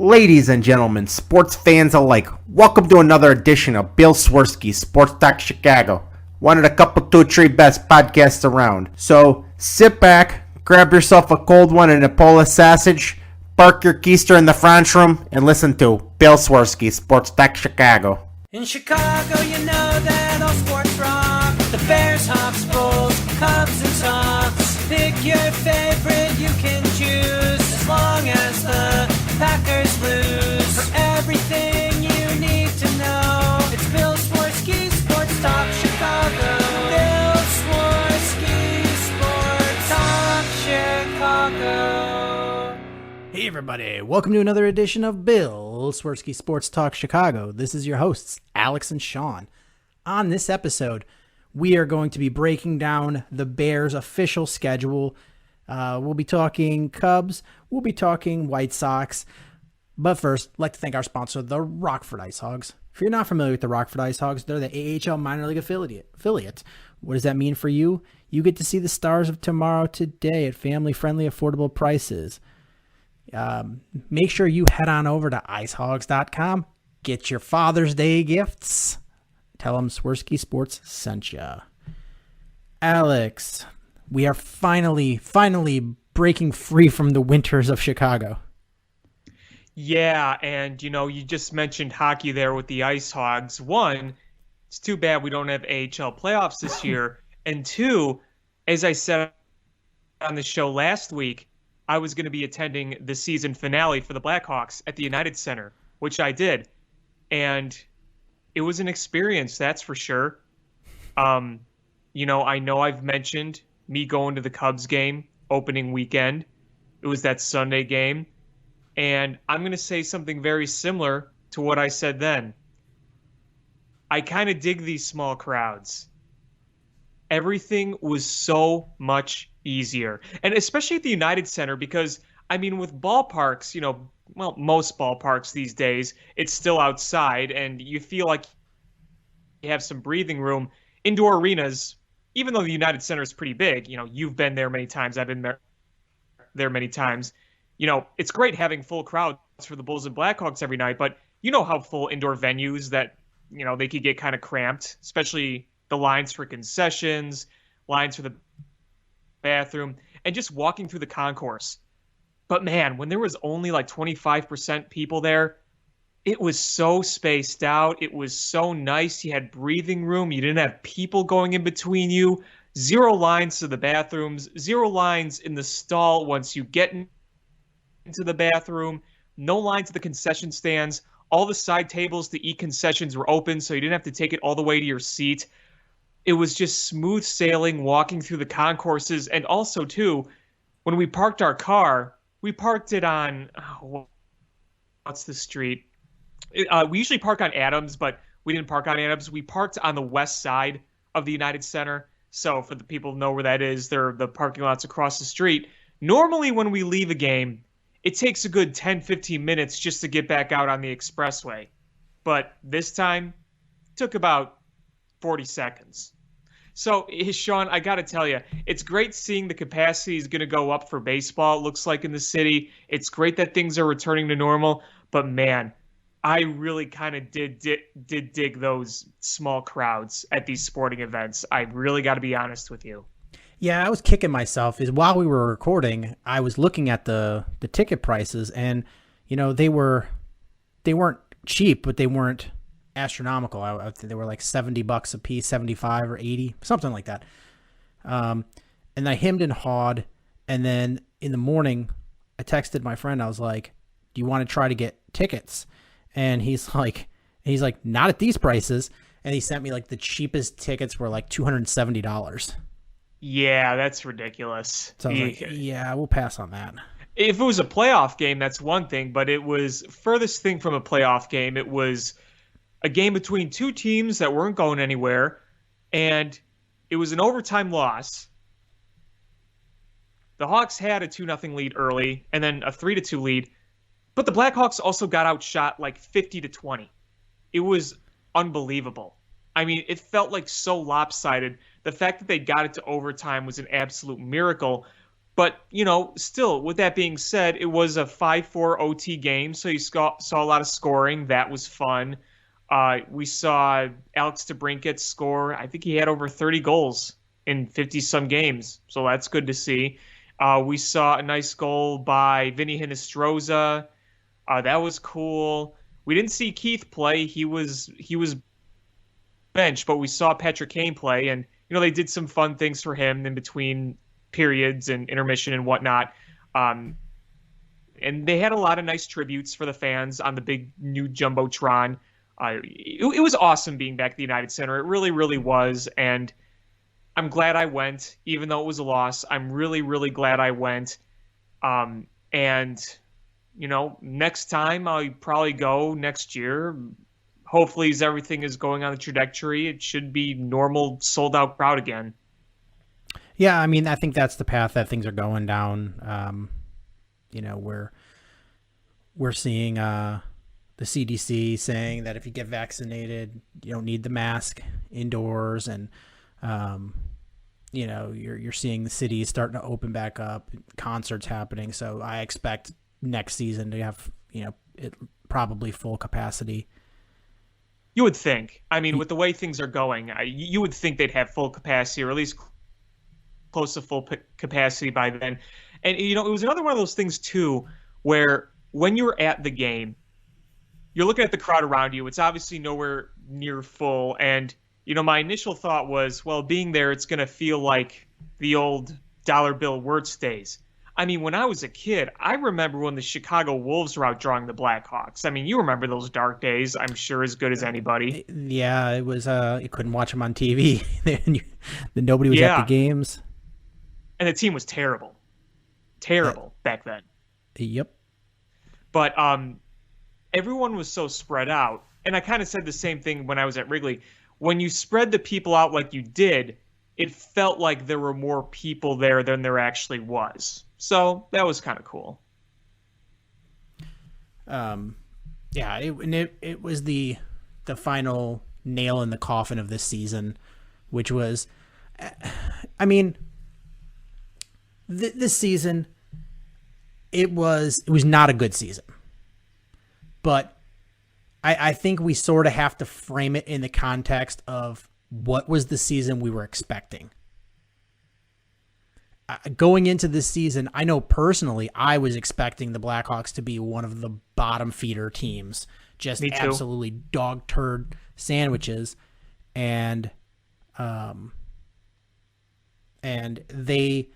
Ladies and gentlemen, sports fans alike, welcome to another edition of Bill Swerski, Sports Talk Chicago, one of the couple, two, three best podcasts around. So sit back, grab yourself a cold one and a Polish sausage, park your keister in the French room, and listen to Bill Swerski, Sports Talk Chicago. In Chicago, you know that all sports rock. The Bears, Hawks, Bulls, Cubs, and Sox. Pick your favorite, you can choose. As long as the Packers lose. For everything you need to know, it's Bill Swerski, Sports Talk Chicago. Bill Swerski, Sports Talk Chicago. Hey everybody, welcome to another edition of Bill Swerski Sports Talk Chicago. This is your hosts, Alex and Sean. On this episode, we are going to be breaking down the Bears' official schedule. We'll be talking Cubs, we'll be talking White Sox. But first, I'd like to thank our sponsor, the Rockford Ice Hogs. If you're not familiar with the Rockford Ice Hogs, they're the AHL minor league affiliate. What does that mean for you? You get to see the stars of tomorrow today at family-friendly, affordable prices. Make sure you head on over to icehogs.com. Get your Father's Day gifts. Tell them Swerski Sports sent ya. Alex, we are finally breaking free from the winters of Chicago. Yeah, and you just mentioned hockey there with the Ice Hogs. One, it's too bad we don't have AHL playoffs this year. And two, as I said on the show last week, I was going to be attending the season finale for the Blackhawks at the United Center, which I did. And it was an experience, that's for sure. I know I've mentioned me going to the Cubs game opening weekend. It was that Sunday game. And I'm going to say something very similar to what I said then. I kind of dig these small crowds. Everything was so much easier. And especially at the United Center, because, with ballparks, most ballparks these days, it's still outside and you feel like you have some breathing room. Indoor arenas, even though the United Center is pretty big, you've been there many times, I've been there many times. It's great having full crowds for the Bulls and Blackhawks every night, but you know how full indoor venues that, they could get kind of cramped, especially the lines for concessions, lines for the bathroom, and just walking through the concourse. But man, when there was only like 25% people there, it was so spaced out. It was so nice. You had breathing room. You didn't have people going in between you. 0 lines to the bathrooms, 0 lines in the stall once you get into the bathroom, no line to the concession stands. All the side tables to eat concessions were open, so you didn't have to take it all the way to your seat. It was just smooth sailing walking through the concourses. And also, too, when we parked our car, we parked it on, what's the street? We usually park on Adams, but we didn't park on Adams. We parked on the west side of the United Center. So for the people who know where that is, they're the parking lots across the street. Normally when we leave a game, it takes a good 10, 15 minutes just to get back out on the expressway. But this time, it took about 40 seconds. So, Sean, I got to tell you, it's great seeing the capacity is going to go up for baseball, it looks like, in the city. It's great that things are returning to normal. But, man, I really kind of did dig those small crowds at these sporting events. I really got to be honest with you. Yeah, I was kicking myself. While we were recording, I was looking at the ticket prices, and they weren't cheap, but they weren't astronomical. They were like $70 a piece, 75 or 80, something like that. And I hemmed and hawed, and then in the morning, I texted my friend. I was like, "Do you want to try to get tickets?" And he's like, "Not at these prices." And he sent me like the cheapest tickets were like $270. Yeah, that's ridiculous. So I was like, yeah, we'll pass on that. If it was a playoff game, that's one thing, but it was furthest thing from a playoff game. It was a game between two teams that weren't going anywhere, and it was an overtime loss. The Hawks had a 2-0 lead early, and then a 3-2 lead, but the Blackhawks also got outshot like 50-20. It was unbelievable. It felt like so lopsided. The fact that they got it to overtime was an absolute miracle. But, still, with that being said, it was a 5-4 OT game, so you saw a lot of scoring. That was fun. We saw Alex DeBrincat score. I think he had over 30 goals in 50-some games, so that's good to see. We saw a nice goal by Vinny Hinostroza. That was cool. We didn't see Keith play. He was benched, but we saw Patrick Kane play, and they did some fun things for him in between periods and intermission and whatnot. And they had a lot of nice tributes for the fans on the big new jumbotron. It was awesome being back at the United Center. It really, really was, and I'm glad I went, even though it was a loss. I'm really, really glad I went. And next time I'll probably go next year. Hopefully, as everything is going on the trajectory, it should be normal, sold-out crowd again. Yeah, I mean, I think that's the path that things are going down. We're seeing the CDC saying that if you get vaccinated, you don't need the mask indoors, and you're seeing the cities starting to open back up, concerts happening. So I expect next season to have it probably full capacity. You would think. I mean, with the way things are going, you would think they'd have full capacity, or at least close to full capacity by then. And, it was another one of those things, too, where when you're at the game, you're looking at the crowd around you. It's obviously nowhere near full. And, my initial thought was, well, being there, it's going to feel like the old dollar bill Wirtz days. I mean, when I was a kid, I remember when the Chicago Wolves were out drawing the Blackhawks. I mean, you remember those dark days, I'm sure, as good as anybody. Yeah, it was, you couldn't watch them on TV. Nobody was at the games. And the team was terrible. Terrible back then. Yep. But everyone was so spread out. And I kind of said the same thing when I was at Wrigley. When you spread the people out like you did, it felt like there were more people there than there actually was. So that was kind of cool. It was the final nail in the coffin of this season, which was, I mean, this season, it was not a good season, but I think we sort of have to frame it in the context of what was the season we were expecting. Going into this season, I know personally I was expecting the Blackhawks to be one of the bottom feeder teams, just absolutely dog turd sandwiches, and they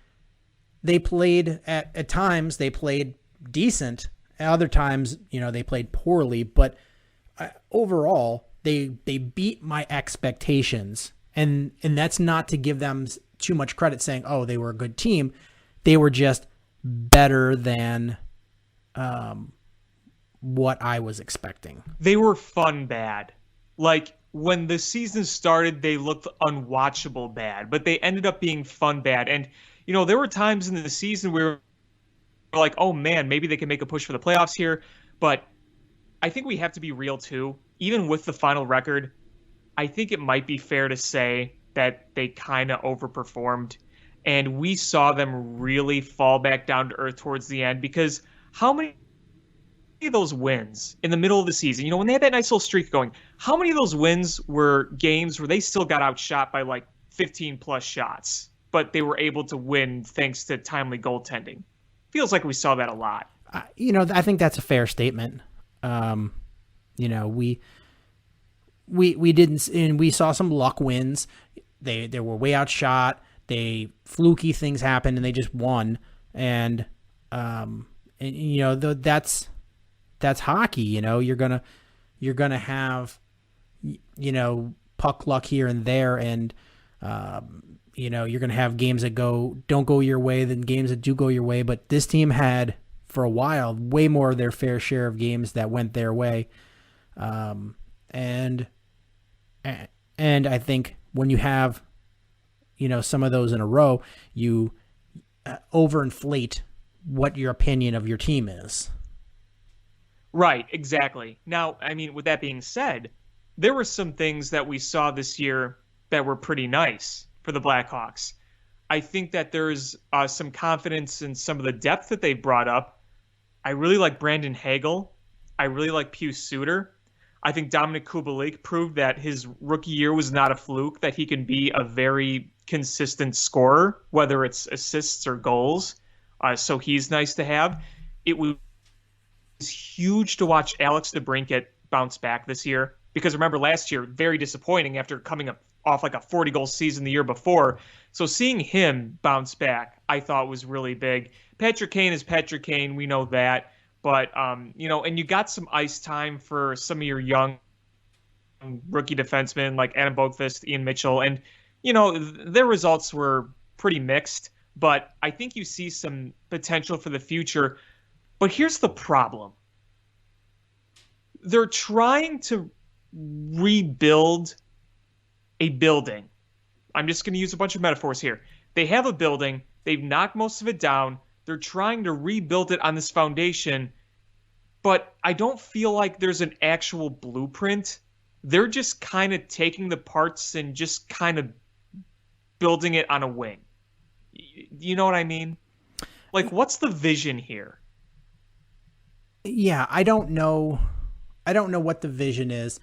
played at times they played decent, at other times they played poorly, but overall they beat my expectations, and that's not to give them too much credit saying, oh, they were a good team. They were just better than what I was expecting. They were fun bad. Like, when the season started, they looked unwatchable bad, but they ended up being fun bad. And, there were times in the season where we were like, oh man, maybe they can make a push for the playoffs here. But I think we have to be real too. Even with the final record, I think it might be fair to say that they kind of overperformed, and we saw them really fall back down to earth towards the end, because how many of those wins in the middle of the season, when they had that nice little streak going, how many of those wins were games where they still got outshot by like 15 plus shots, but they were able to win thanks to timely goaltending? Feels like we saw that a lot. I think that's a fair statement. We didn't, and we saw some luck wins. They were way outshot. Fluky things happened, and they just won. And that's hockey. You're gonna have puck luck here and there, and you're gonna have games that don't go your way than games that do go your way. But this team had, for a while, way more of their fair share of games that went their way. And I think when you have, some of those in a row, you overinflate what your opinion of your team is. Right, exactly. Now, I mean, with that being said, there were some things that we saw this year that were pretty nice for the Blackhawks. I think that there's some confidence in some of the depth that they brought up. I really like Brandon Hagel. I really like Pius Suter. I think Dominic Kubalik proved that his rookie year was not a fluke, that he can be a very consistent scorer, whether it's assists or goals. So he's nice to have. It was huge to watch Alex DeBrincat bounce back this year, because remember last year, very disappointing after coming off like a 40-goal season the year before. So seeing him bounce back, I thought was really big. Patrick Kane is Patrick Kane. We know that. But, and you got some ice time for some of your young rookie defensemen like Adam Boqvist, Ian Mitchell. And, their results were pretty mixed. But I think you see some potential for the future. But here's the problem. They're trying to rebuild a building. I'm just going to use a bunch of metaphors here. They have a building. They've knocked most of it down. They're trying to rebuild it on this foundation, but I don't feel like there's an actual blueprint. They're just kind of taking the parts and just kind of building it on a wing. You know what I mean? Like, what's the vision here? Yeah, I don't know. I don't know what the vision is.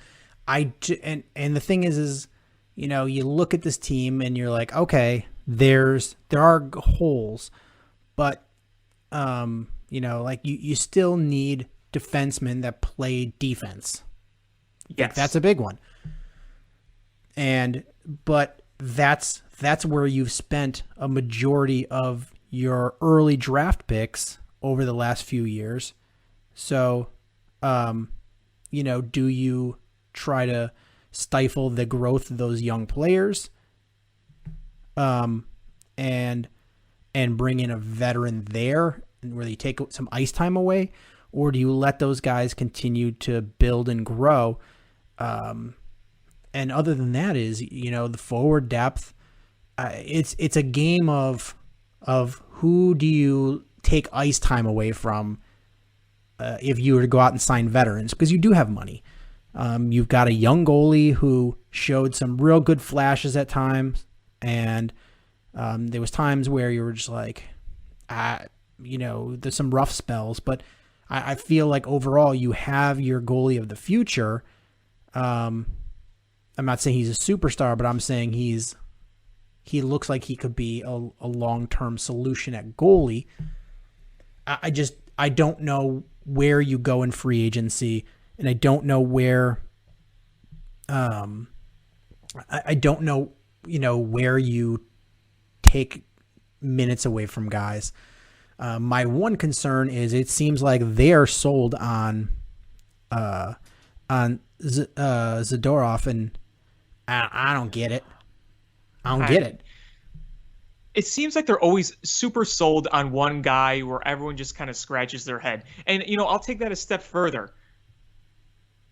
And the thing is, you look at this team and you're like, okay, there are holes, but like you still need defensemen that play defense. Yes. That's a big one. But that's where you've spent a majority of your early draft picks over the last few years. So, do you try to stifle the growth of those young players, and bring in a veteran there where they take some ice time away, or do you let those guys continue to build and grow? And other than that is, the forward depth, it's a game of who do you take ice time away from, if you were to go out and sign veterans, because you do have money. You've got a young goalie who showed some real good flashes at times, and there was times where you were just like, there's some rough spells, but I feel like overall you have your goalie of the future. I'm not saying he's a superstar, but I'm saying he looks like he could be a long-term solution at goalie. I don't know where you go in free agency, and I don't know where, I don't know, where you take minutes away from guys. My one concern is it seems like they are sold on Zadorov, and I don't get it. I don't get it. It seems like they're always super sold on one guy where everyone just kind of scratches their head. And, I'll take that a step further.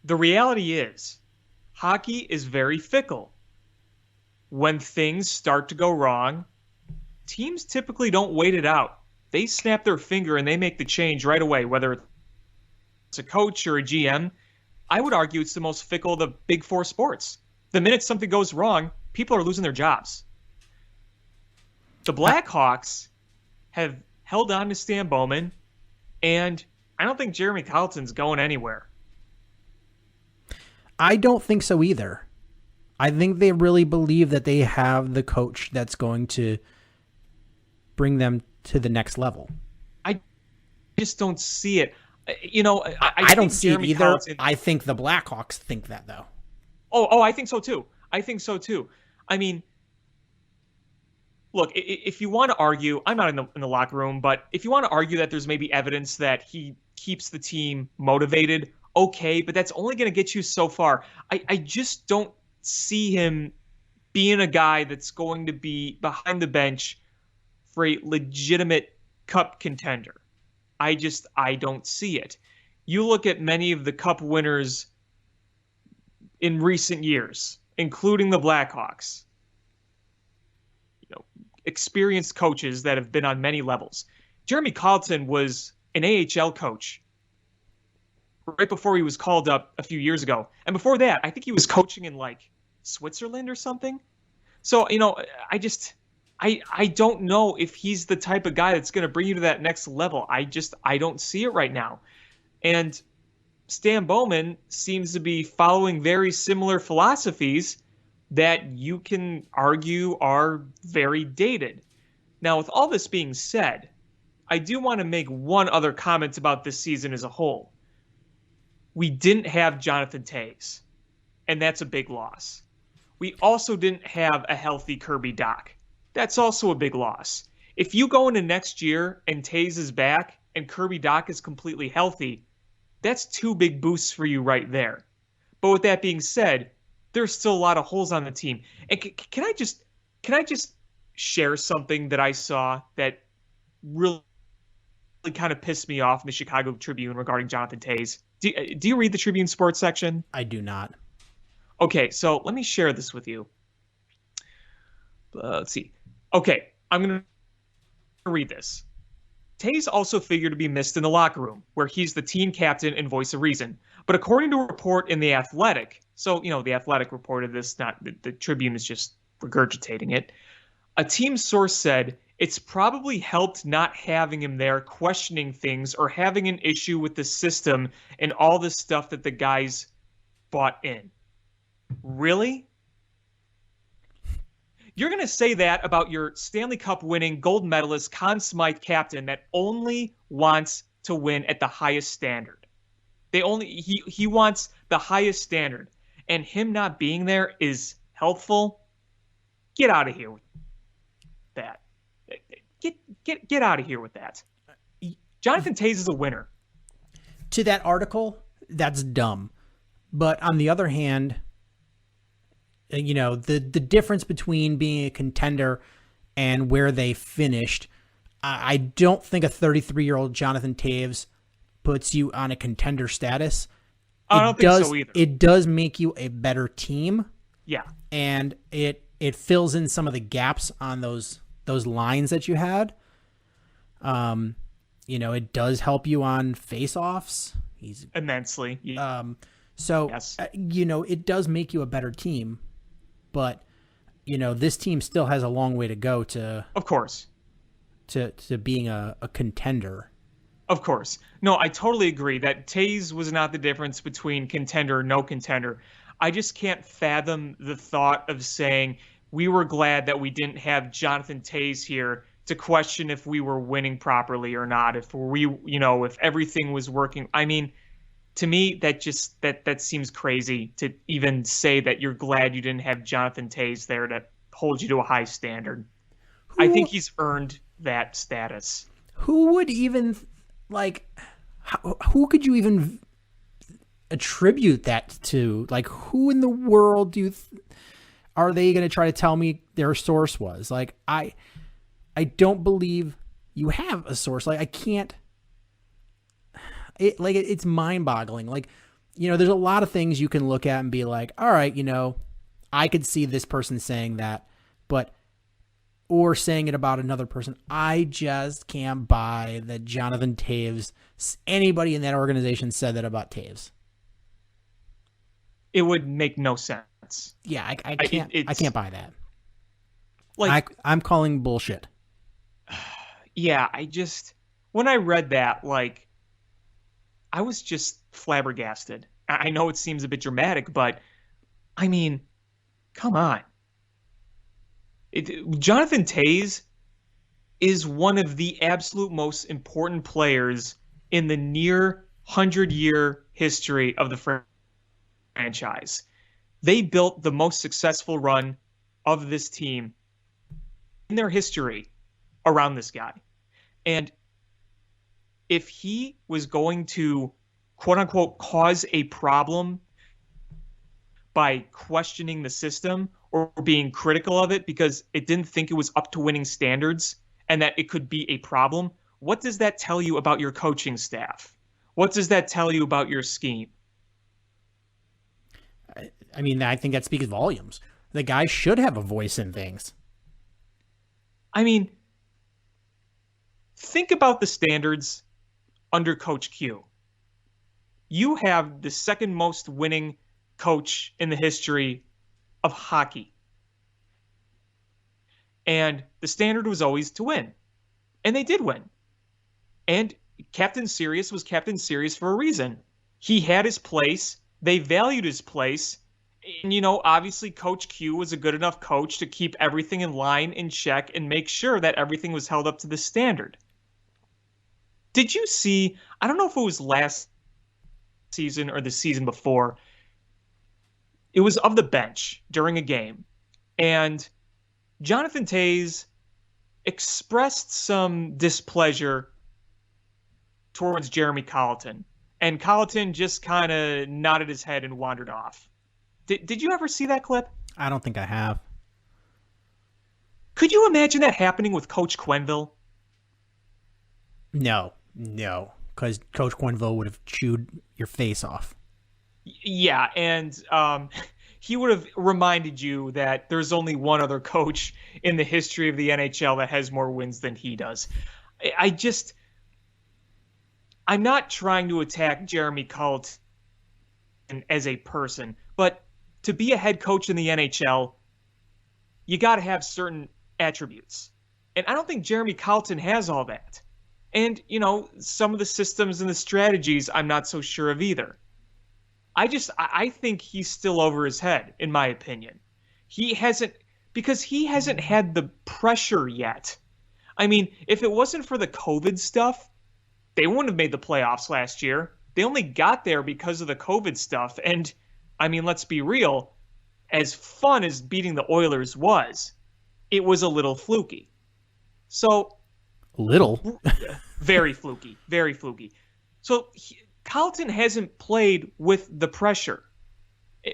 The reality is, hockey is very fickle. When things start to go wrong, teams typically don't wait it out. They snap their finger and they make the change right away, whether it's a coach or a GM. I would argue it's the most fickle of the big four sports. The minute something goes wrong, people are losing their jobs. The Blackhawks have held on to Stan Bowman, and I don't think Jeremy Colleton's going anywhere. I don't think so either. I think they really believe that they have the coach that's going to bring them to the next level. I just don't see it. I don't see it either. I think the Blackhawks think that, though. Oh, I think so too. I mean, look, if you want to argue, I'm not in the locker room, but if you want to argue that there's maybe evidence that he keeps the team motivated, okay, but that's only going to get you so far. I just don't see him being a guy that's going to be behind the bench for a legitimate cup contender. I don't see it. You look at many of the cup winners in recent years, including the Blackhawks, experienced coaches that have been on many levels. Jeremy Colleton was an AHL coach right before he was called up a few years ago. And before that, I think he was coaching in like Switzerland or something. So, I don't know if he's the type of guy that's going to bring you to that next level. I don't see it right now. And Stan Bowman seems to be following very similar philosophies that you can argue are very dated. Now, with all this being said, I do want to make one other comment about this season as a whole. We didn't have Jonathan Toews, and that's a big loss. We also didn't have a healthy Kirby Dach. That's also a big loss. If you go into next year and Toews is back and Kirby Dach is completely healthy, that's 2 big boosts for you right there. But with that being said, there's still a lot of holes on the team. And can I just share something that I saw that really kind of pissed me off in the Chicago Tribune regarding Jonathan Toews? Do you read the Tribune sports section? I do not. Okay, so let me share this with you. Let's see. Okay, I'm going to read this. Toews also figured to be missed in the locker room, where he's the team captain and voice of reason. But according to a report in The Athletic, so, The Athletic reported this, not the Tribune is just regurgitating it. A team source said it's probably helped not having him there questioning things or having an issue with the system and all the stuff that the guys bought in. Really? You're going to say that about your Stanley Cup winning gold medalist Conn Smythe captain that only wants to win at the highest standard. He wants the highest standard, and him not being there is helpful. Get out of here with that. Get out of here with that. Jonathan Toews is a winner. To that article, that's dumb. But on the other hand, the difference between being a contender and where they finished, I don't think a 33-year-old Jonathan Toews puts you on a contender status. I don't think so either. It does make you a better team. Yeah. And it fills in some of the gaps on those lines that you had. It does help you on face-offs. He's immensely. Yeah. So, yes. It does make you a better team, but, this team still has a long way to go to, of course, to being a contender. Of course. No, I totally agree that Toews was not the difference between contender and no contender. I just can't fathom the thought of saying we were glad that we didn't have Jonathan Toews here to question if we were winning properly or not, if everything was working. I mean, to me, that seems crazy to even say that you're glad you didn't have Jonathan Toews there to hold you to a high standard. I think he's earned that status. Who would even, who could you even attribute that to? Like, who in the world are they going to try to tell me their source was? Like, I don't believe you have a source. Like, I can't. It's mind-boggling. Like, there's a lot of things you can look at and be like, all right, I could see this person saying that, or saying it about another person. I just can't buy that Jonathan Toews, anybody in that organization said that about Toews. It would make no sense. Yeah, I can't. I can't buy that. I'm calling bullshit. Yeah, when I read that, I was just flabbergasted. I know it seems a bit dramatic, but I mean, come on. Jonathan Toews is one of the absolute most important players in the near 100-year history of the franchise. They built the most successful run of this team in their history around this guy. And if he was going to, quote unquote, cause a problem by questioning the system or being critical of it because it didn't think it was up to winning standards and that it could be a problem, what does that tell you about your coaching staff? What does that tell you about your scheme? I mean, I think that speaks volumes. The guy should have a voice in things. I mean, think about the standards under Coach Q. You have the second most winning coach in the history of hockey. And the standard was always to win. And they did win. And Captain Serious was Captain Serious for a reason. He had his place. They valued his place. And, obviously Coach Q was a good enough coach to keep everything in line, in check, and make sure that everything was held up to the standard. Did you see, I don't know if it was last season or the season before, it was of the bench during a game. And Jonathan Toews expressed some displeasure towards Jeremy Colleton. And Colleton just kind of nodded his head and wandered off. Did you ever see that clip? I don't think I have. Could you imagine that happening with Coach Quenneville? No, because Coach Quenneville would have chewed your face off. Yeah, and he would have reminded you that there's only one other coach in the history of the NHL that has more wins than he does. I'm not trying to attack Jeremy Colleton as a person, but to be a head coach in the NHL, you got to have certain attributes. And I don't think Jeremy Colleton has all that. And, some of the systems and the strategies I'm not so sure of either. I think he's still over his head, in my opinion. Because he hasn't had the pressure yet. I mean, if it wasn't for the COVID stuff, they wouldn't have made the playoffs last year. They only got there because of the COVID stuff. And, I mean, let's be real. As fun as beating the Oilers was, it was a little fluky. So... Little? Very fluky. Very fluky. So, Colleton hasn't played with the pressure.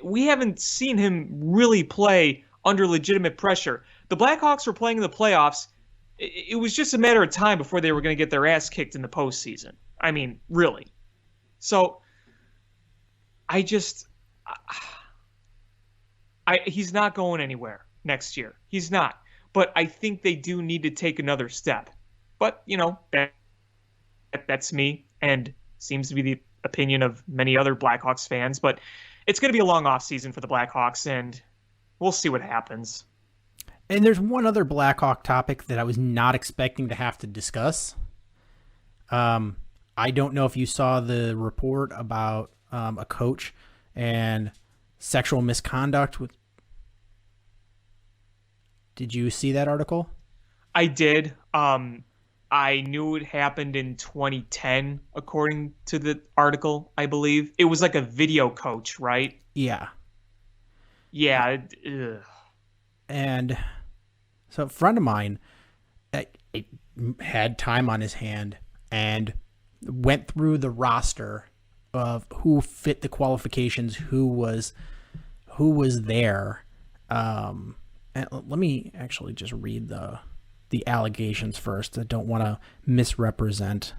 We haven't seen him really play under legitimate pressure. The Blackhawks were playing in the playoffs. It was just a matter of time before they were going to get their ass kicked in the postseason. I mean, really. So, he's not going anywhere next year. He's not. But I think they do need to take another step. But, that's me and seems to be the opinion of many other Blackhawks fans. But it's going to be a long offseason for the Blackhawks, and we'll see what happens. And there's one other Blackhawk topic that I was not expecting to have to discuss. I don't know if you saw the report about a coach and sexual misconduct. Did you see that article? I did. I knew it happened in 2010, according to the article, I believe. It was like a video coach, right? Yeah. Yeah. And so a friend of mine had time on his hand and went through the roster of who fit the qualifications, who was there. And let me actually just read the allegations first. I don't want to misrepresent.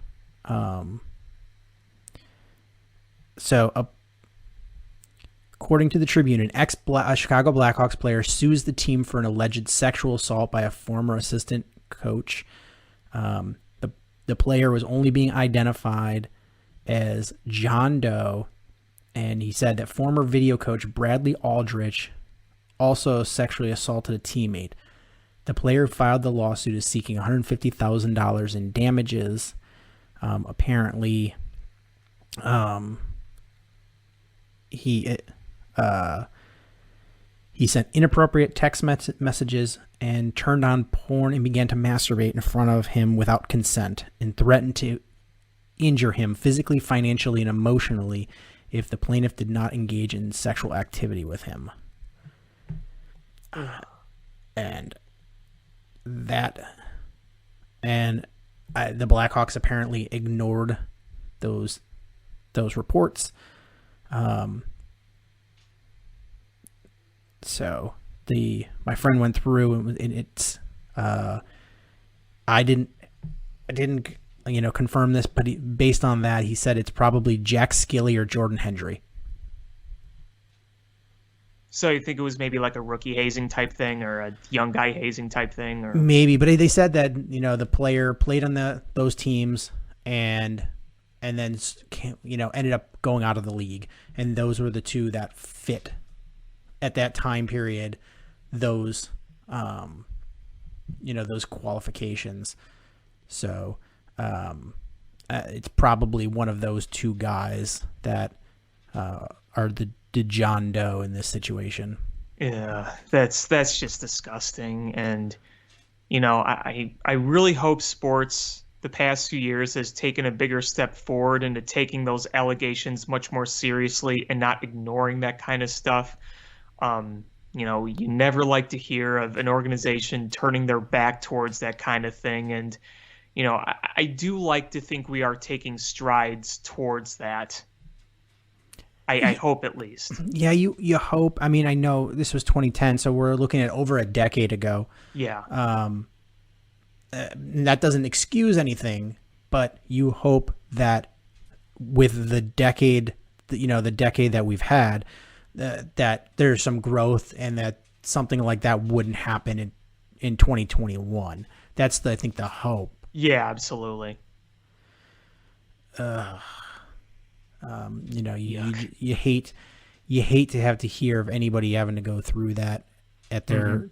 According to the Tribune, an Chicago Blackhawks player sues the team for an alleged sexual assault by a former assistant coach. The player was only being identified as John Doe, and he said that former video coach Bradley Aldrich also sexually assaulted a teammate. The player filed the lawsuit is seeking $150,000 in damages. Apparently, he sent inappropriate text messages and turned on porn and began to masturbate in front of him without consent and threatened to injure him physically, financially, and emotionally if the plaintiff did not engage in sexual activity with him. The Blackhawks apparently ignored those reports. So my friend went through and it's I didn't confirm this, but based on that, he said it's probably Jack Skilly or Jordan Hendry. So you think it was maybe like a rookie hazing type thing or a young guy hazing type thing? Or maybe, but they said that, the player played on those teams and then, ended up going out of the league. And those were the two that fit at that time period, those those qualifications. So it's probably one of those two guys that are the John Doe in this situation. Yeah, that's just disgusting. And, I really hope sports the past few years has taken a bigger step forward into taking those allegations much more seriously and not ignoring that kind of stuff. You never like to hear of an organization turning their back towards that kind of thing. And, I do like to think we are taking strides towards that. I hope at least. Yeah, you hope. I mean, I know this was 2010, so we're looking at over a decade ago. Yeah. That doesn't excuse anything, but you hope that with the decade, the decade that we've had, that there's some growth and that something like that wouldn't happen in 2021. That's I think the hope. Yeah, absolutely. You hate to have to hear of anybody having to go through that at their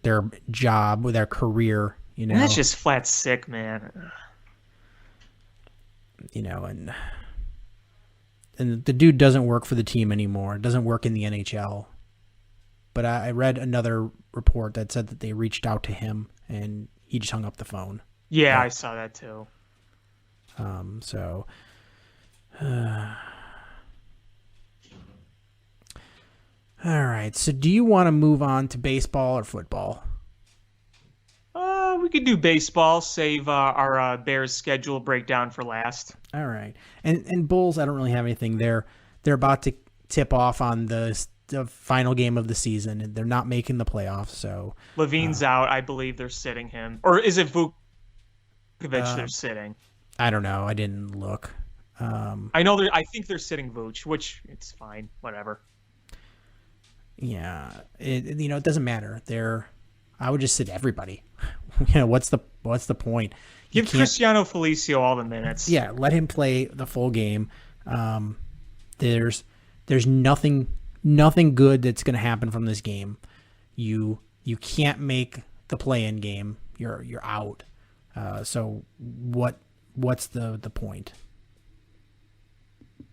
job with their career. And that's just flat sick, man. And the dude doesn't work for the team anymore. Doesn't work in the NHL. But I read another report that said that they reached out to him and he just hung up the phone. Yeah, I saw that too. All right. So do you want to move on to baseball or football? We could do baseball, save our Bears schedule breakdown for last. All right. And Bulls, I don't really have anything there. They're about to tip off on the final game of the season, and they're not making the playoffs. So Levine's out. I believe they're sitting him. Or is it Vukovic they're sitting? I don't know. I didn't look. I think they're sitting Vooch, which it's fine. Whatever. Yeah. It doesn't matter. I would just sit everybody. What's the point? Give Cristiano Felicio all the minutes. Yeah, let him play the full game. There's nothing good that's going to happen from this game. You can't make the play-in game. You're out. So what's the point?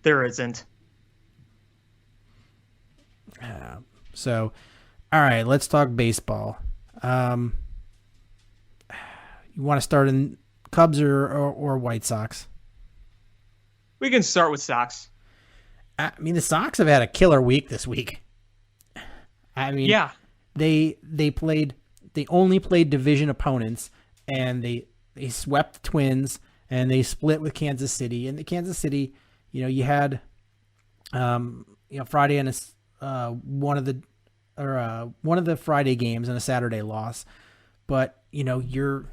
There isn't. So, all right, let's talk baseball. You want to start in Cubs or White Sox? We can start with Sox. I mean, the Sox have had a killer week this week. I mean, yeah, they only played division opponents, and they swept the Twins, and they split with Kansas City. And the Kansas City, you had, Friday and one of the Friday games and a Saturday loss, but you're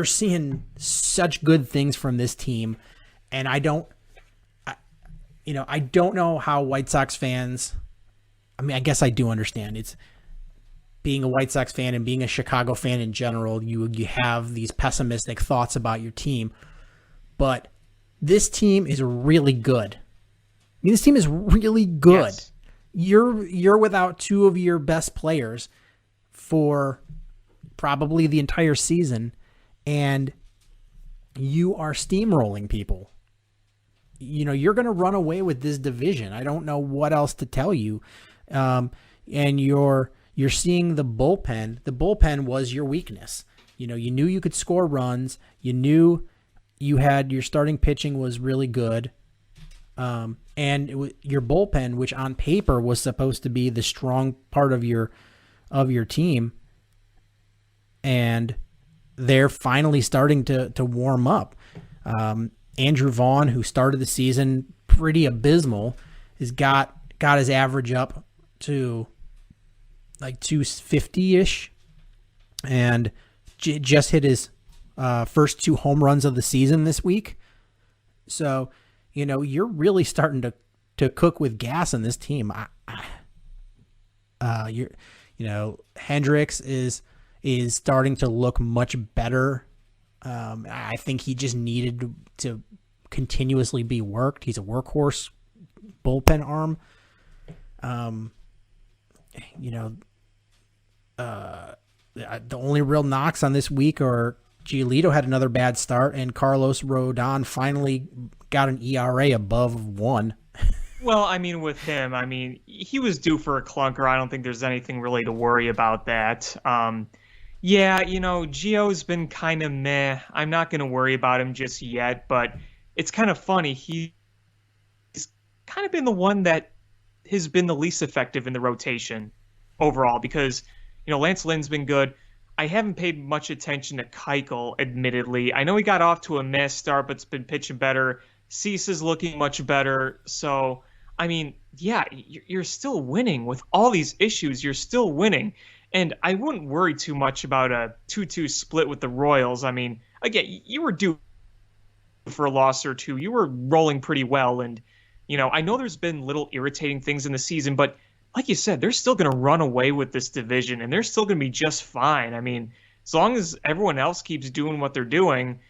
seeing such good things from this team, and I don't know how White Sox fans. I mean, I guess I do understand. It's being a White Sox fan and being a Chicago fan in general. You have these pessimistic thoughts about your team, but this team is really good. I mean, this team is really good. Yes. You're without two of your best players for probably the entire season, and you are steamrolling people. You're going to run away with this division. I don't know what else to tell you. And you're seeing the bullpen. The bullpen was your weakness. You knew you could score runs. You knew you had your starting pitching was really good. And your bullpen, which on paper was supposed to be the strong part of your team, and they're finally starting to warm up. Andrew Vaughn, who started the season pretty abysmal, has got his average up to like 250-ish, and just hit his first 2 home runs of the season this week. So, you're really starting to cook with gas in this team. Hendricks is starting to look much better. I think he just needed to continuously be worked. He's a workhorse bullpen arm. The only real knocks on this week are Giolito had another bad start, and Carlos Rodon finally got an ERA above 1. Well, I mean, with him, I mean, he was due for a clunker. I don't think there's anything really to worry about that. Yeah, Gio's been kind of meh. I'm not going to worry about him just yet, but it's kind of funny. He's kind of been the one that has been the least effective in the rotation overall because, Lance Lynn's been good. I haven't paid much attention to Keuchel, admittedly. I know he got off to a mess start, but's been pitching better. Cease is looking much better. So, I mean, yeah, you're still winning with all these issues. You're still winning. And I wouldn't worry too much about a 2-2 split with the Royals. I mean, again, you were due for a loss or two. You were rolling pretty well. And, I know there's been little irritating things in the season, but like you said, they're still going to run away with this division, and they're still going to be just fine. I mean, as long as everyone else keeps doing what they're doing,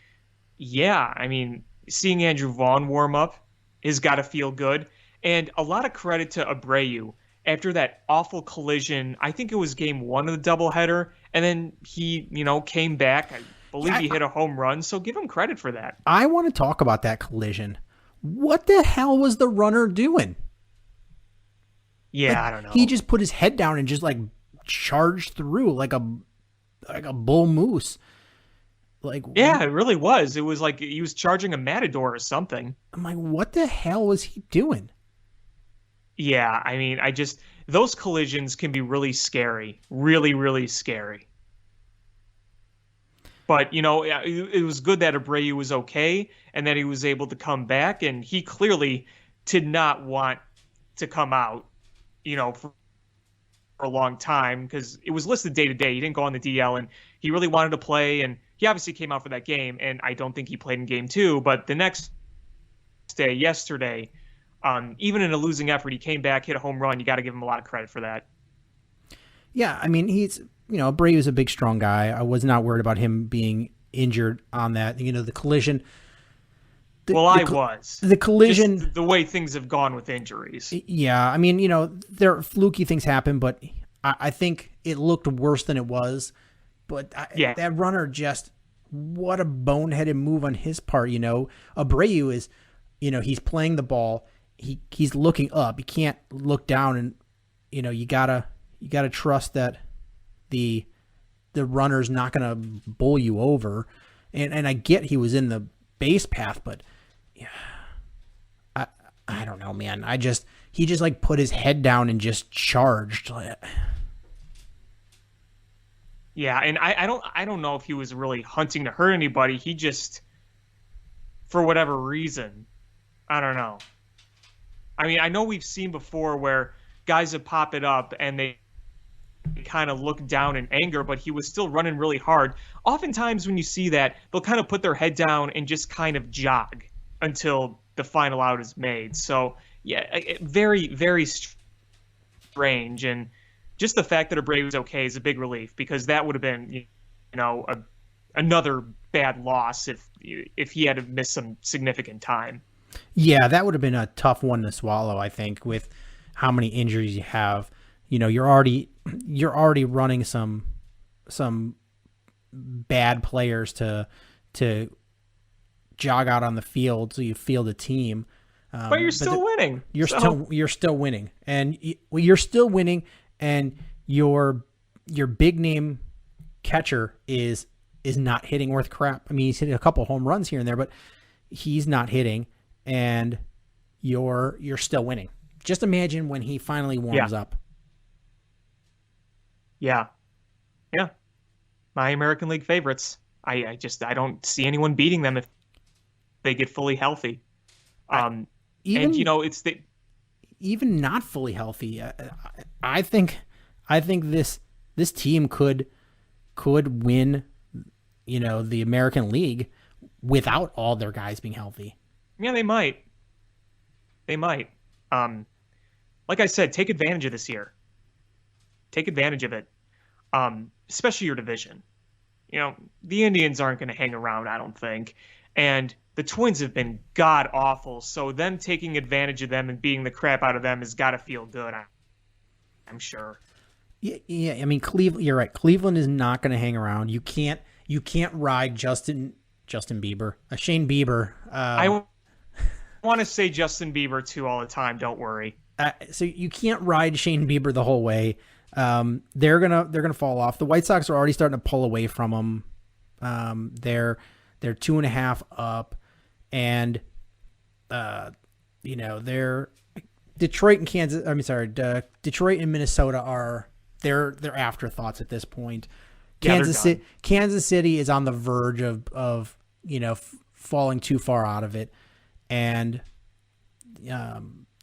yeah, I mean, seeing Andrew Vaughn warm up has got to feel good. And a lot of credit to Abreu. After that awful collision, I think it was game 1 of the doubleheader, and then he, came back. I believe he hit a home run, so give him credit for that. I want to talk about that collision. What the hell was the runner doing? Yeah, I don't know. He just put his head down and just charged through like a bull moose. Yeah, it really was. It was like he was charging a matador or something. I'm like, what the hell was he doing? Yeah, I mean, those collisions can be really scary. Really, really scary. But, it was good that Abreu was okay and that he was able to come back. And he clearly did not want to come out, for a long time because it was listed day to day. He didn't go on the DL and he really wanted to play. And he obviously came out for that game. And I don't think he played in game 2. But the next day, yesterday, even in a losing effort, he came back, hit a home run. You got to give him a lot of credit for that. Yeah, I mean, Abreu is a big, strong guy. I was not worried about him being injured on that. The collision. The collision. Just the way things have gone with injuries. Yeah, I mean, there fluky things happen, but I think it looked worse than it was. But that runner just, what a boneheaded move on his part. Abreu is, he's playing the ball. He's looking up. He can't look down, and you gotta trust that the runner's not gonna bowl you over. And I get he was in the base path, but yeah, I don't know, man. He just put his head down and just charged. Yeah, and I don't know if he was really hunting to hurt anybody. He just, for whatever reason, I don't know. I mean, I know we've seen before where guys have pop it up and they kind of look down in anger, but he was still running really hard. Oftentimes when you see that, they'll kind of put their head down and just kind of jog until the final out is made. So, yeah, very, very strange. And just the fact that Abreu was okay is a big relief because that would have been, another bad loss if he had to miss some significant time. Yeah, that would have been a tough one to swallow, I think, with how many injuries you have. You're already running some bad players to jog out on the field so you field a team. But you're still winning. You're still winning, and you're still winning, and your big name catcher is not hitting worth crap. I mean, he's hitting a couple home runs here and there, but he's not hitting. And you're still winning. Just imagine when he finally warms up. Yeah. My American League favorites. I don't see anyone beating them if they get fully healthy. Even not fully healthy. I think this team could win, the American League without all their guys being healthy. Yeah, they might. Like I said, take advantage of this year. Take advantage of it, especially your division. The Indians aren't going to hang around, I don't think. And the Twins have been god-awful, so them taking advantage of them and beating the crap out of them has got to feel good, I'm sure. Yeah. I mean, Cleveland. You're right. Cleveland is not going to hang around. You can't ride Justin Bieber, Shane Bieber. I want to say Justin Bieber too all the time. Don't worry. So you can't ride Shane Bieber the whole way. They're gonna fall off. The White Sox are already starting to pull away from them. They're 2.5 up, and they're Detroit and Kansas. Detroit and Minnesota are they're afterthoughts at this point. Kansas City is on the verge of falling too far out of it, and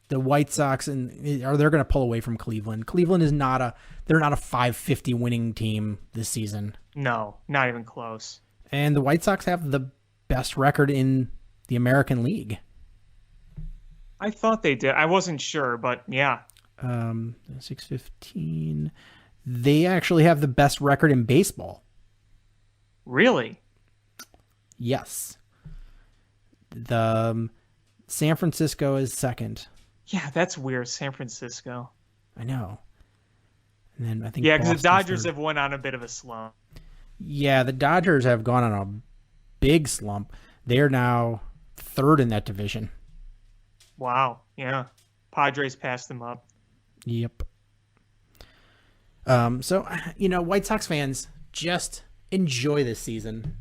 the White Sox they're going to pull away from Cleveland. Cleveland is not a 550 winning team this season. No, not even close. And the White Sox have the best record in the American League. I thought they did. I wasn't sure, but yeah. 615. They actually have the best record in baseball. Really? Yes. The San Francisco is second. Yeah, that's weird. San Francisco. I know. And then I think because the Dodgers have went on a bit of a slump. Yeah, the Dodgers have gone on a big slump. They're now third in that division. Wow. Yeah. Padres passed them up. Yep. So, White Sox fans, just enjoy this season.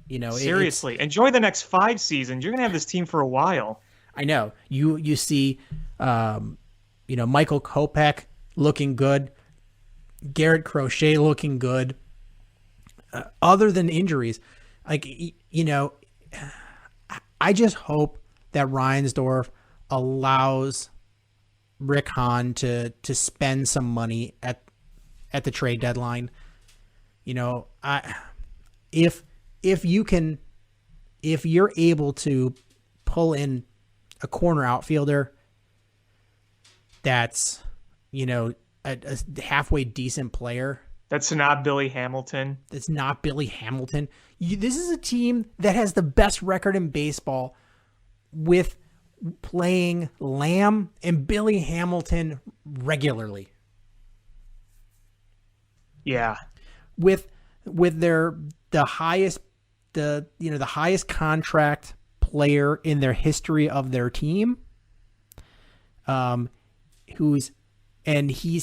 Seriously, enjoy the next 5 seasons. You're going to have this team for a while. I know. You see, Michael Kopech looking good, Garrett Crochet looking good. Other than injuries, I just hope that Reinsdorf allows Rick Hahn to spend some money at the trade deadline. If you're able to pull in a corner outfielder that's a halfway decent player. That's not Billy Hamilton. This is a team that has the best record in baseball with playing Lamb and Billy Hamilton regularly. Yeah. With the highest contract player in their history of their team, he's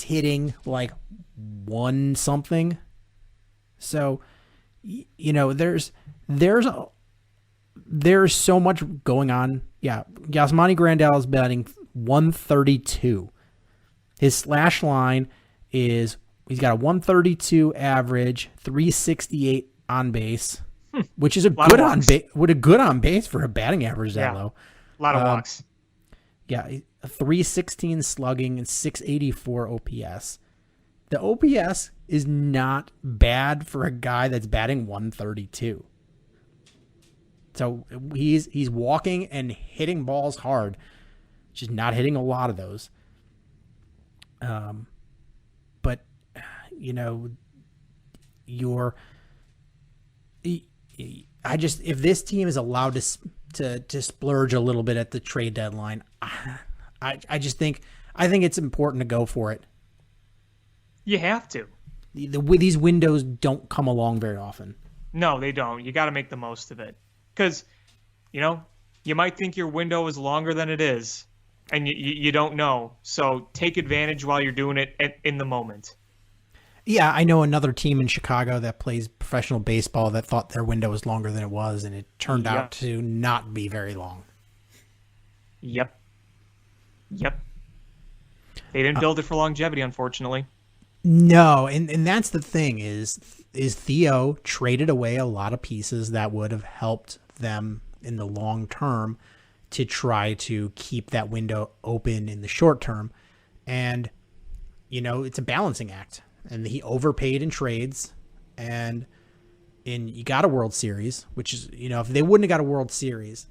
hitting like 1 something. So, there's so much going on. Yeah, Yasmani Grandal is batting 132. His slash line is he's got a 132 average, 368 on base, which is a good on base for a batting average that low. A lot of walks. Yeah, a 316 slugging and 684 OPS. The OPS is not bad for a guy that's batting 132. So he's walking and hitting balls hard, just not hitting a lot of those. But if this team is allowed to splurge a little bit at the trade deadline, I think it's important to go for it. You have to. These windows don't come along very often. No, they don't. You got to make the most of it. Because, you might think your window is longer than it is, and you don't know. So take advantage while you're doing it in the moment. Yeah, I know another team in Chicago that plays professional baseball that thought their window was longer than it was, and it turned out to not be very long. Yep. They didn't build it for longevity, unfortunately. No, and that's the thing is Theo traded away a lot of pieces that would have helped them in the long term to try to keep that window open in the short term. And, it's a balancing act. And he overpaid in trades, and you got a World Series, which is, if they wouldn't have got a World Series,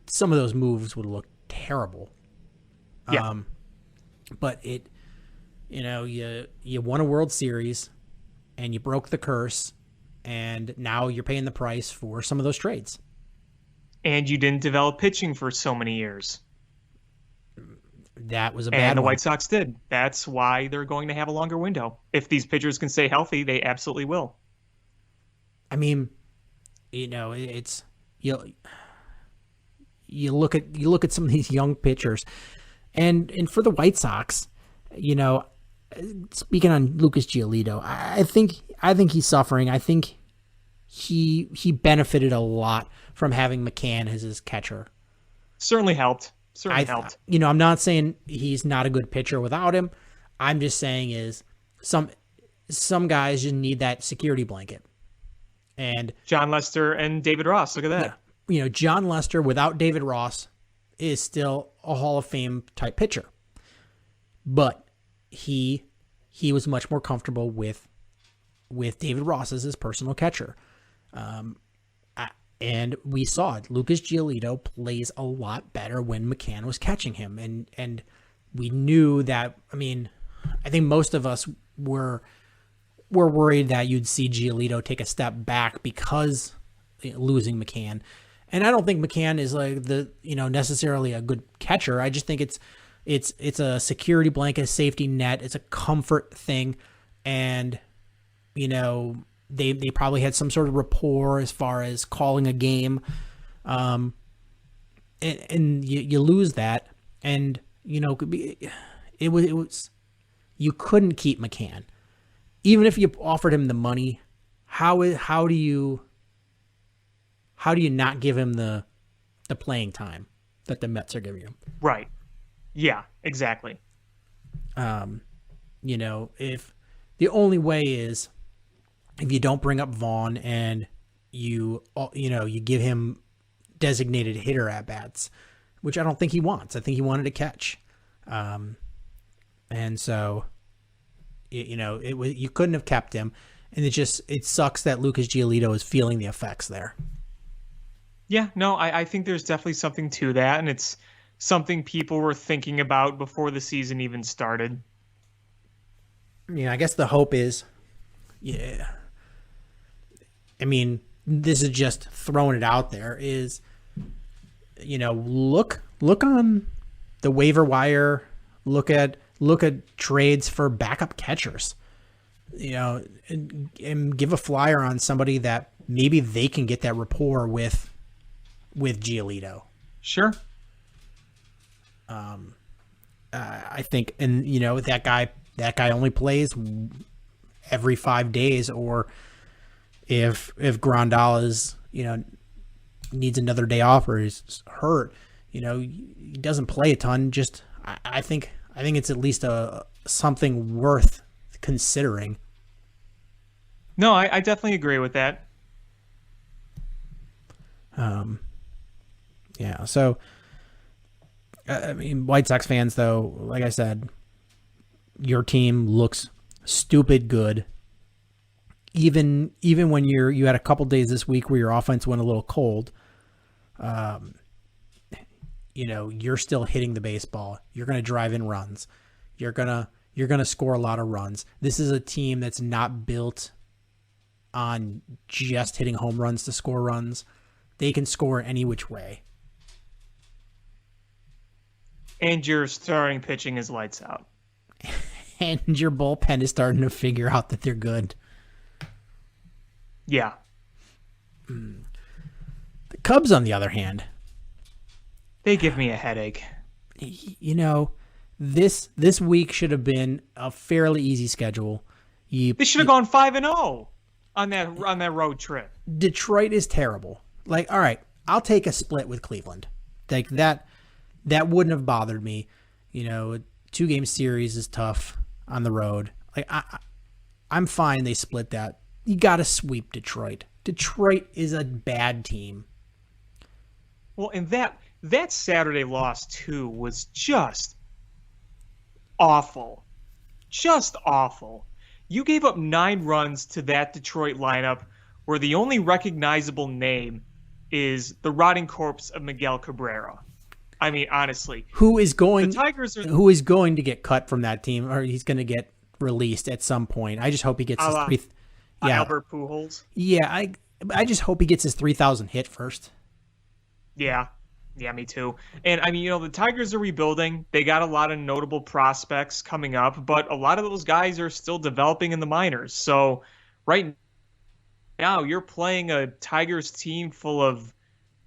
some of those moves would have looked terrible. Yeah. But you won a World Series, and you broke the curse, and now you're paying the price for some of those trades. And you didn't develop pitching for so many years. That was a And bad the one. White Sox did. That's why they're going to have a longer window. If these pitchers can stay healthy, they absolutely will. I mean, it's you look at some of these young pitchers, and for the White Sox, speaking on Lucas Giolito, I think he's suffering. I think he benefited a lot from having McCann as his catcher. Certainly helped. Certainly helped. I'm not saying he's not a good pitcher without him. I'm just saying is some guys just need that security blanket. And John Lester and David Ross, look at that. John Lester without David Ross is still a Hall of Fame type pitcher. But he was much more comfortable with David Ross as his personal catcher. And we saw it. Lucas Giolito plays a lot better when McCann was catching him. And we knew that, I think most of us were worried that you'd see Giolito take a step back because losing McCann. And I don't think McCann is like necessarily a good catcher. I just think it's a security blanket, a safety net. It's a comfort thing. And, they probably had some sort of rapport as far as calling a game. And you lose that. And, it was you couldn't keep McCann. Even if you offered him the money, how do you not give him the playing time that the Mets are giving him? Right. Yeah, exactly. If the only way is if you don't bring up Vaughn and you give him designated hitter at bats, which I don't think he wants. I think he wanted to catch. And so you couldn't have kept him, and it sucks that Lucas Giolito is feeling the effects there. Yeah, no, I think there's definitely something to that, and it's something people were thinking about before the season even started. I guess the hope is, this is just throwing it out there, is, look on the waiver wire, look at trades for backup catchers, and give a flyer on somebody that maybe they can get that rapport with Giolito. Sure. I think, and that guy only plays every 5 days, or if Grandal is, needs another day off or is hurt, he doesn't play a ton. Just, I think it's at least something worth considering. No, I definitely agree with that. Yeah. So, White Sox fans, though, like I said, your team looks stupid good. Even when you had a couple days this week where your offense went a little cold, you're still hitting the baseball. You're going to drive in runs. You're going to score a lot of runs. This is a team that's not built on just hitting home runs to score runs. They can score any which way. And your starting pitching is lights out. And your bullpen is starting to figure out that they're good. Yeah. The Cubs, on the other hand, they give me a headache. This week should have been a fairly easy schedule. They should have gone 5-0 on that road trip. Detroit is terrible. Like, all right, I'll take a split with Cleveland. Like that wouldn't have bothered me. A 2-game series is tough on the road. Like I'm fine. They split that. You got to sweep Detroit. Detroit is a bad team. Well, and that Saturday loss too was just awful. Just awful. You gave up 9 runs to that Detroit lineup where the only recognizable name is the rotting corpse of Miguel Cabrera. I mean, honestly. Who is going to get cut from that team, or he's going to get released at some point. I just hope he gets his Albert Pujols. Yeah, I just hope he gets his 3,000 hit first. Yeah. Yeah, me too. And I mean, the Tigers are rebuilding. They got a lot of notable prospects coming up, but a lot of those guys are still developing in the minors. So right now, you're playing a Tigers team full of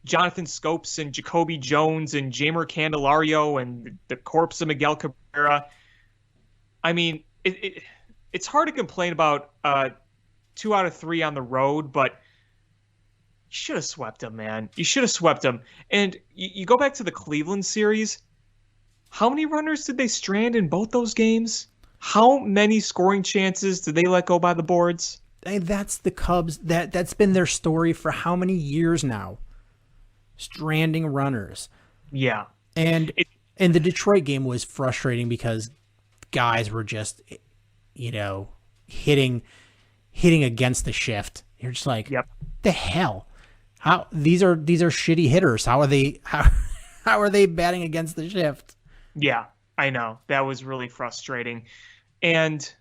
Jonathan Scopes and Jacoby Jones and Jamer Candelario and the corpse of Miguel Cabrera. I mean, it's hard to complain about 2 out of 3 on the road, but you should have swept them, man. You should have swept them. And you go back to the Cleveland series. How many runners did they strand in both those games? How many scoring chances did they let go by the boards? And that's the Cubs. That's been their story for how many years now? Stranding runners. Yeah. And the Detroit game was frustrating because guys were just, hitting against the shift. You're just like, Yep. the hell? How these are shitty hitters. How are they batting against the shift? Yeah, I know. That was really frustrating. And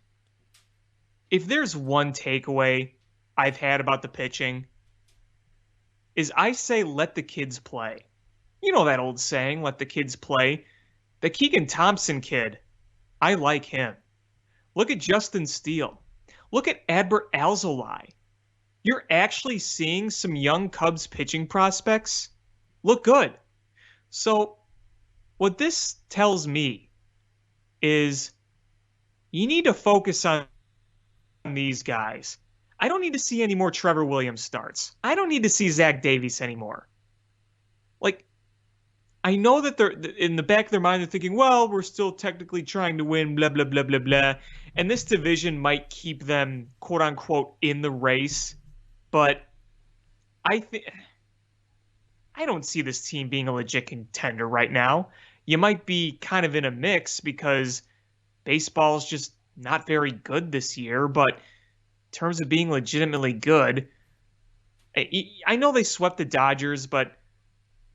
if there's one takeaway I've had about the pitching, is I say let the kids play. You know that old saying, let the kids play. The Keegan Thompson kid, I like him. Look at Justin Steele. Look at Adbert Alzolay. You're actually seeing some young Cubs pitching prospects look good. So what this tells me is you need to focus on these guys. I don't need to see any more Trevor Williams starts. I don't need to see Zach Davies anymore. Like, I know that they're in the back of their mind, they're thinking, well, we're still technically trying to win, blah, blah, blah, blah, blah. And this division might keep them, quote unquote, in the race. But I don't see this team being a legit contender right now. You might be kind of in a mix because baseball's just not very good this year. But in terms of being legitimately good, I know they swept the Dodgers, but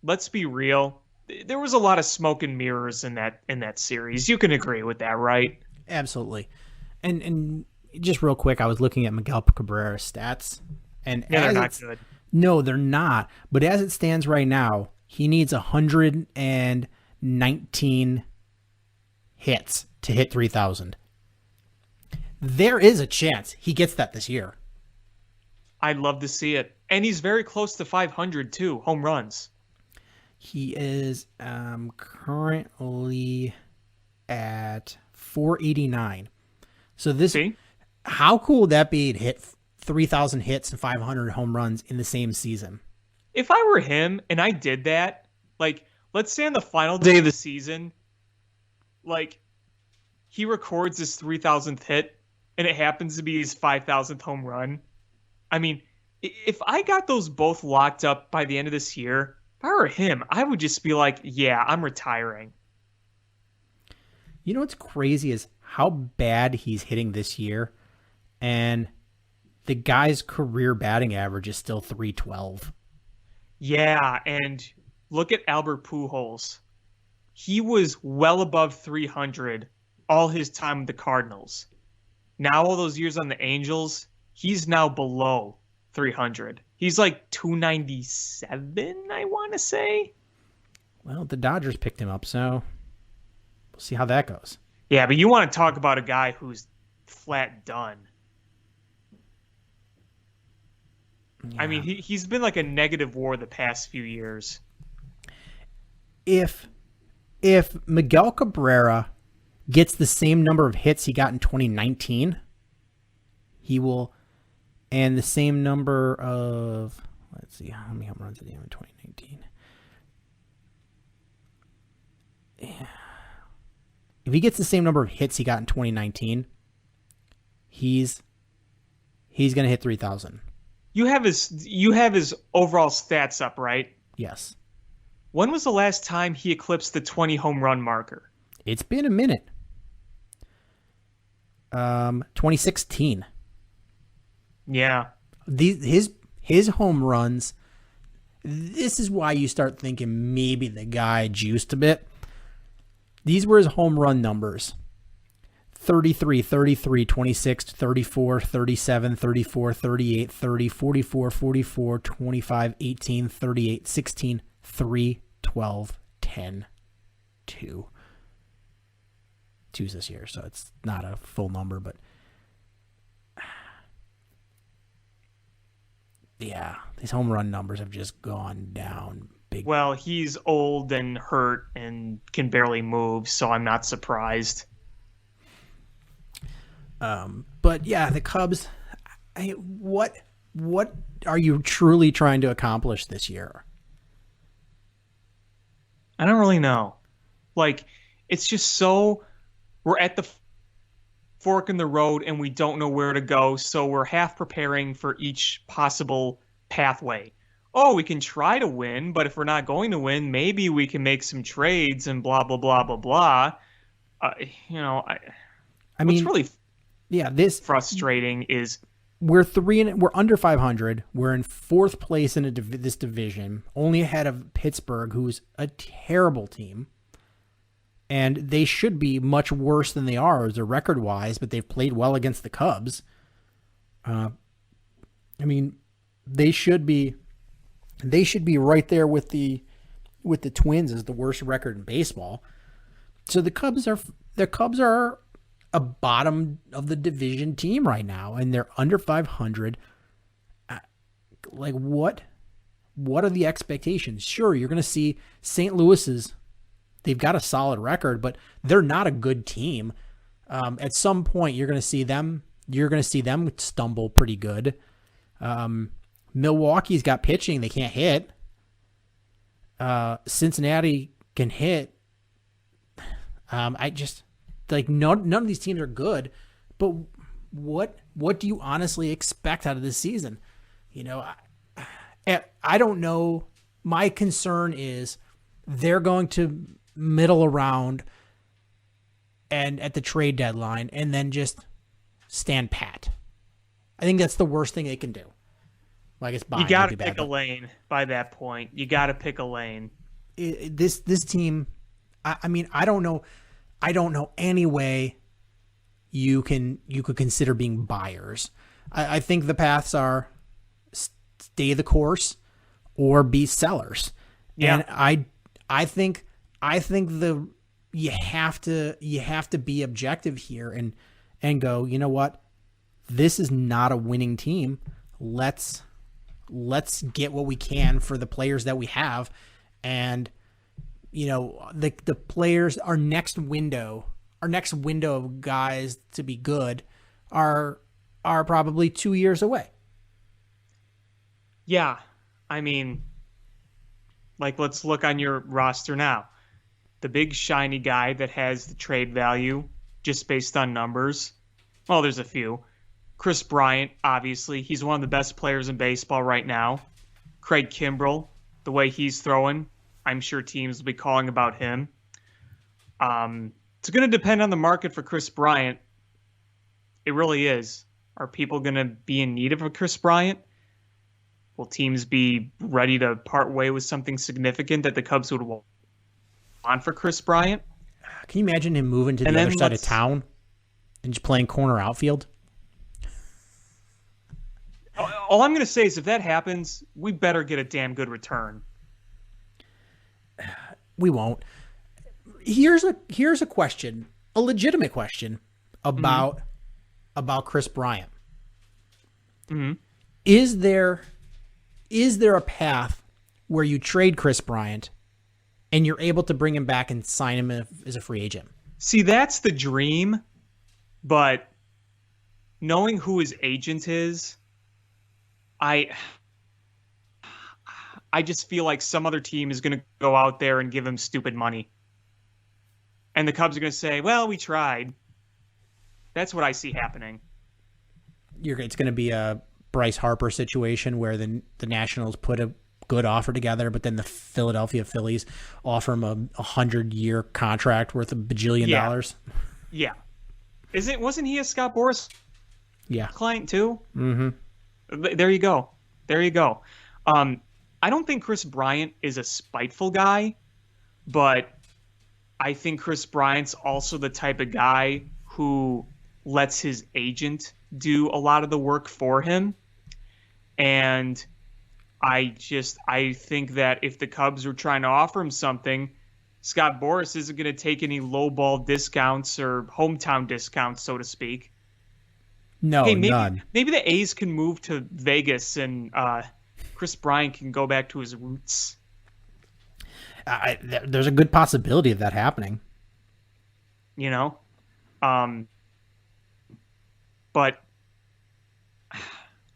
let's be real. There was a lot of smoke and mirrors in that series. You can agree with that, right? Absolutely. And just real quick, I was looking at Miguel Cabrera's stats. And yeah, they're not good. No, they're not. But as it stands right now, he needs 119 hits to hit 3,000. There is a chance he gets that this year. I'd love to see it. And he's very close to 500, too, home runs. He is currently at 489. So this, See? How cool would that be to hit 3,000 hits and 500 home runs in the same season? If I were him and I did that, like, let's say on the final day of the season, like, he records his 3,000th hit and it happens to be his 5,000th home run. I mean, if I got those both locked up by the end of this year, if I were him, I would just be like, yeah, I'm retiring. You know what's crazy is how bad he's hitting this year, and the guy's career batting average is still 312. Yeah, and look at Albert Pujols. He was well above 300 all his time with the Cardinals. Now all those years on the Angels, he's now below 300. He's like 297, I want to say. Well, the Dodgers picked him up, so we'll see how that goes. Yeah, but you want to talk about a guy who's flat done. Yeah. I mean, he's been like a negative WAR the past few years. If Miguel Cabrera gets the same number of hits he got in 2019, he will, and the same number of, let's see, how many home runs did he have in 2019? Yeah. If he gets the same number of hits he got in 2019, he's going to hit 3,000. You have his overall stats up, right? Yes. When was the last time he eclipsed the 20 home run marker? It's been a minute. 2016. Yeah. His home runs, this is why you start thinking maybe the guy juiced a bit. These were his home run numbers. 33, 33, 26, 34, 37, 34, 38, 30, 44, 44, 25, 18, 38, 16, 3, 12, 10, 2. 2's this year, so it's not a full number, but yeah, these home run numbers have just gone down big. Well, he's old and hurt and can barely move, so I'm not surprised. But yeah, the Cubs, what are you truly trying to accomplish this year? I don't really know. Like, it's just so we're at the fork in the road and we don't know where to go, so we're half preparing for each possible pathway. Oh, we can try to win, but if we're not going to win, maybe we can make some trades and blah blah blah blah blah. I mean, what's really this frustrating is we're under 500. We're in fourth place in this division, only ahead of Pittsburgh, who's a terrible team. And they should be much worse than they are as a record-wise, but they've played well against the Cubs. I mean, they should be right there with the Twins as the worst record in baseball. So the Cubs are a bottom of the division team right now, and they're under 500. Like, what are the expectations? Sure, you're going to see St. Louis's. They've got a solid record, but they're not a good team. At some point, you're going to see them. You're going to see them stumble pretty good. Milwaukee's got pitching; they can't hit. Cincinnati can hit. I just like none of these teams are good. But what do you honestly expect out of this season? You know, I don't know. My concern is they're going to middle around and at the trade deadline and then just stand pat. I think that's the worst thing they can do. Well, I guess you got to pick a lane by that point. You got to pick a lane. This team, I mean, I don't know any way you could consider being buyers. I think the paths are stay the course or be sellers. Yeah. And I think you have to be objective here and go, you know what? This is not a winning team. Let's get what we can for the players that we have. And you know, the players, our next window of guys to be good are probably 2 years away. Yeah. I mean, like, let's look on your roster now. The big shiny guy that has the trade value just based on numbers. Well, there's a few. Chris Bryant, obviously. He's one of the best players in baseball right now. Craig Kimbrell, the way he's throwing, I'm sure teams will be calling about him. It's going to depend on the market for Chris Bryant. It really is. Are people going to be in need of a Chris Bryant? Will teams be ready to part way with something significant that the Cubs would want for Chris Bryant? Can you imagine him moving to the other side of town and just playing corner outfield? All I'm going to say is if that happens, we better get a damn good return. We won't. Here's a question, a legitimate question about Chris Bryant. Mm-hmm. Is there a path where you trade Chris Bryant and you're able to bring him back and sign him as a free agent? See, that's the dream, but knowing who his agent is, I just feel like some other team is going to go out there and give him stupid money. And the Cubs are going to say, well, we tried. That's what I see happening. It's going to be a Bryce Harper situation where the Nationals put a good offer together, but then the Philadelphia Phillies offer him a 100-year contract worth $1 bajillion. Yeah. Wasn't he a Scott Boras client too? Mm-hmm. There you go. I don't think Chris Bryant is a spiteful guy, but I think Chris Bryant's also the type of guy who lets his agent do a lot of the work for him. And I think that if the Cubs were trying to offer him something, Scott Boras isn't going to take any lowball discounts or hometown discounts, so to speak. No, Hey, none. maybe the A's can move to Vegas and Chris Bryant can go back to his roots. There's a good possibility of that happening. You know? But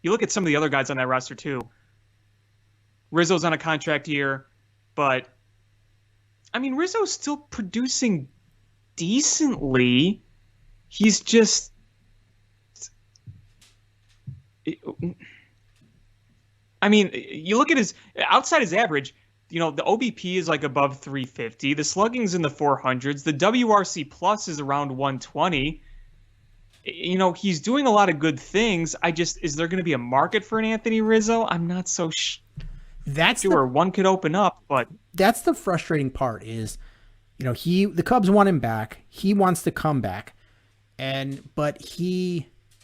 you look at some of the other guys on that roster too. Rizzo's on a contract year, but I mean, Rizzo's still producing decently. He's just, I mean, you look at his outside his average, the OBP is like above 350. The slugging's in the 400s. The WRC plus is around 120. He's doing a lot of good things. Is there going to be a market for an Anthony Rizzo? I'm not so sure. One could open up, but that's the frustrating part is, the Cubs want him back. He wants to come back. But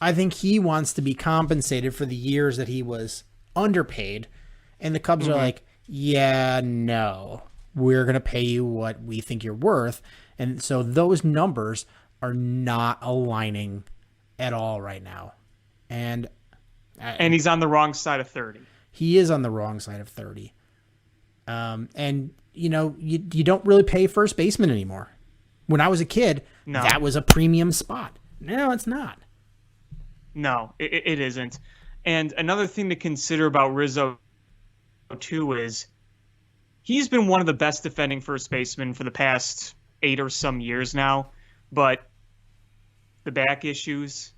I think he wants to be compensated for the years that he was underpaid. And the Cubs are like, yeah, no, we're going to pay you what we think you're worth. And so those numbers are not aligning at all right now. And he's on the wrong side of 30. He is on the wrong side of 30. And you don't really pay first baseman anymore. When I was a kid, that was a premium spot. No, it's not. No, it isn't. And another thing to consider about Rizzo too is he's been one of the best defending first basemen for the past 8 or some years now, but the back issues,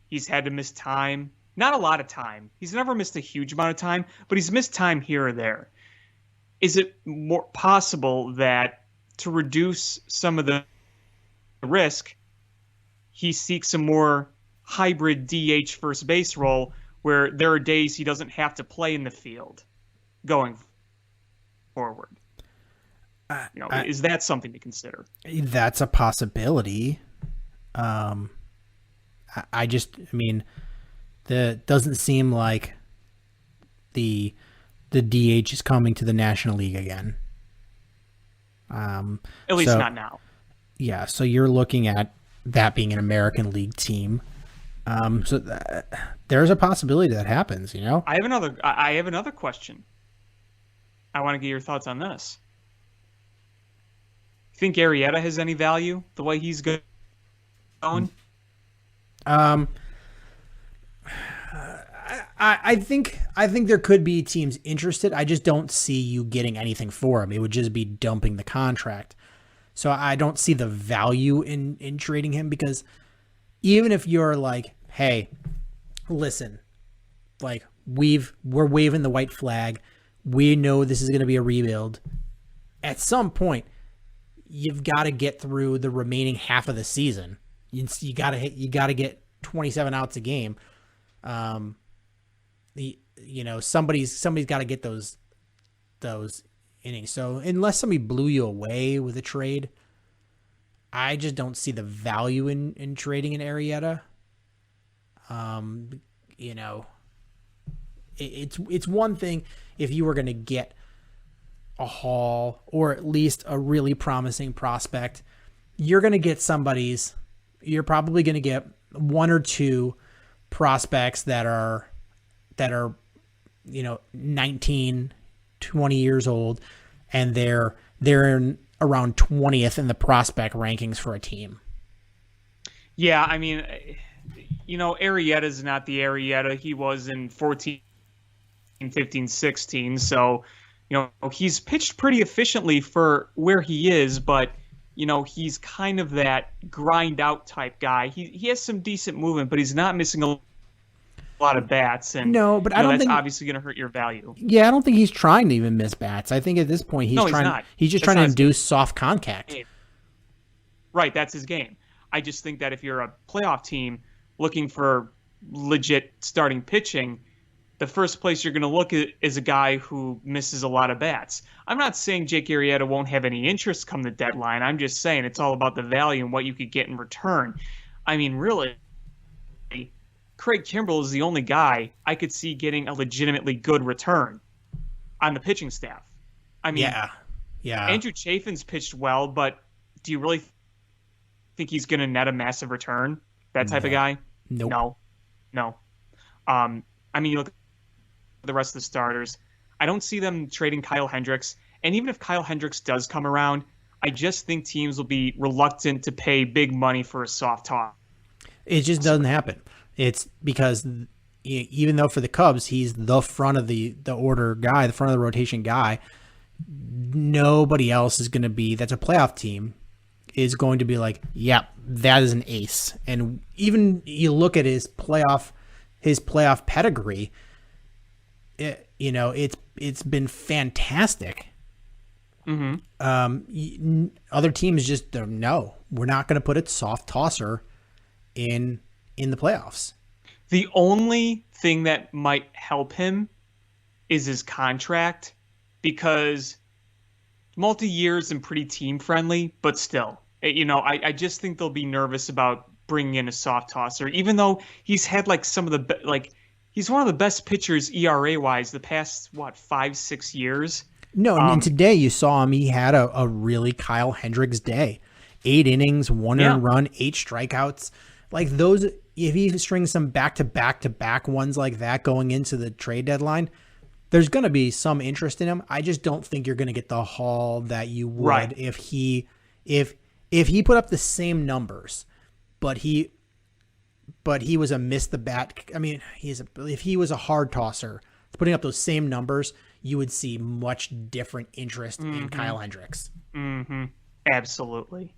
he's had to miss time. Not a lot of time. He's never missed a huge amount of time, but he's missed time here or there. Is it more possible that to reduce some of the risk, he seeks a more hybrid DH first base role where there are days he doesn't have to play in the field going forward? Is that something to consider? That's a possibility. That doesn't seem like the DH is coming to the National League again. At least not now. Yeah, so you're looking at that being an American League team. There's a possibility that happens, I have another question. I want to get your thoughts on this. You think Arrieta has any value the way he's going? I think there could be teams interested. I just don't see you getting anything for him. It would just be dumping the contract. So I don't see the value in trading him, because even if you're like, hey, listen, like we're waving the white flag. We know this is going to be a rebuild. At some point, you've got to get through the remaining half of the season. You got to get 27 outs a game. Somebody's got to get those innings. So unless somebody blew you away with a trade, I just don't see the value in trading an Arrieta. It's one thing if you were going to get a haul or at least a really promising prospect. You're going to get you're probably going to get one or two prospects that are 19, 20 years old, and they're around 20th in the prospect rankings for a team. Yeah, I mean, Arrieta's not the Arrieta he was in 14, 15, 16. So, he's pitched pretty efficiently for where he is, but he's kind of that grind out type guy. He has some decent movement, but he's not missing a lot of bats, and no, but I don't that's think obviously going to hurt your value. Yeah, I don't think he's trying to even miss bats. I think at this point he's just trying to induce soft contact. Right, that's his game. I just think that if you're a playoff team looking for legit starting pitching, the first place you're going to look at is a guy who misses a lot of bats. I'm not saying Jake Arrieta won't have any interest come the deadline. I'm just saying it's all about the value and what you could get in return. I mean, really, Craig Kimbrell is the only guy I could see getting a legitimately good return on the pitching staff. I mean, yeah. Andrew Chafin's pitched well, but do you really think he's going to net a massive return? That type of guy? Nope. No. I mean, you look at the rest of the starters. I don't see them trading Kyle Hendricks. And even if Kyle Hendricks does come around, I just think teams will be reluctant to pay big money for a soft toss. It just doesn't happen. It's because even though for the Cubs, he's the front of the order guy, the front of the rotation guy, nobody else is going to be, that's a playoff team, is going to be like, yep, that is an ace. And even you look at his playoff pedigree, it's been fantastic. Other teams just don't know. We're not going to put a soft tosser in the playoffs. The only thing that might help him is his contract, because multi-years and pretty team friendly, but still, I just think they'll be nervous about bringing in a soft tosser, even though he's had like some of the he's one of the best pitchers ERA wise the past 5-6 years. No, and today you saw him. He had a really Kyle Hendricks day. 8 innings, 1 earned run, 8 strikeouts. Like those, if he strings some back-to-back ones like that going into the trade deadline, there's going to be some interest in him. I just don't think you're going to get the haul that you would if he put up the same numbers, but he was a miss the bat. I mean, if he was a hard tosser, putting up those same numbers, you would see much different interest in Kyle Hendricks. Mm-hmm. Absolutely.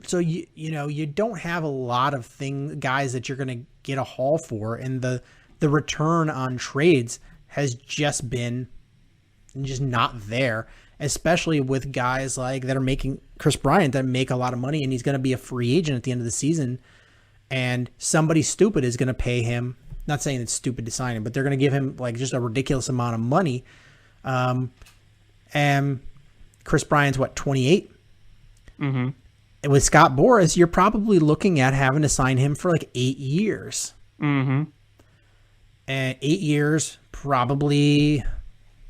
So you don't have a lot of guys that you're going to get a haul for, and the return on trades has just been not there, especially with guys like that are making Chris Bryant that make a lot of money, and he's going to be a free agent at the end of the season, and somebody stupid is going to pay him. Not saying it's stupid to sign him, but they're going to give him like just a ridiculous amount of money. And Chris Bryant's 28? Mm-hmm. And with Scott Boras, you're probably looking at having to sign him for like 8 years. Mm-hmm. And 8 years, probably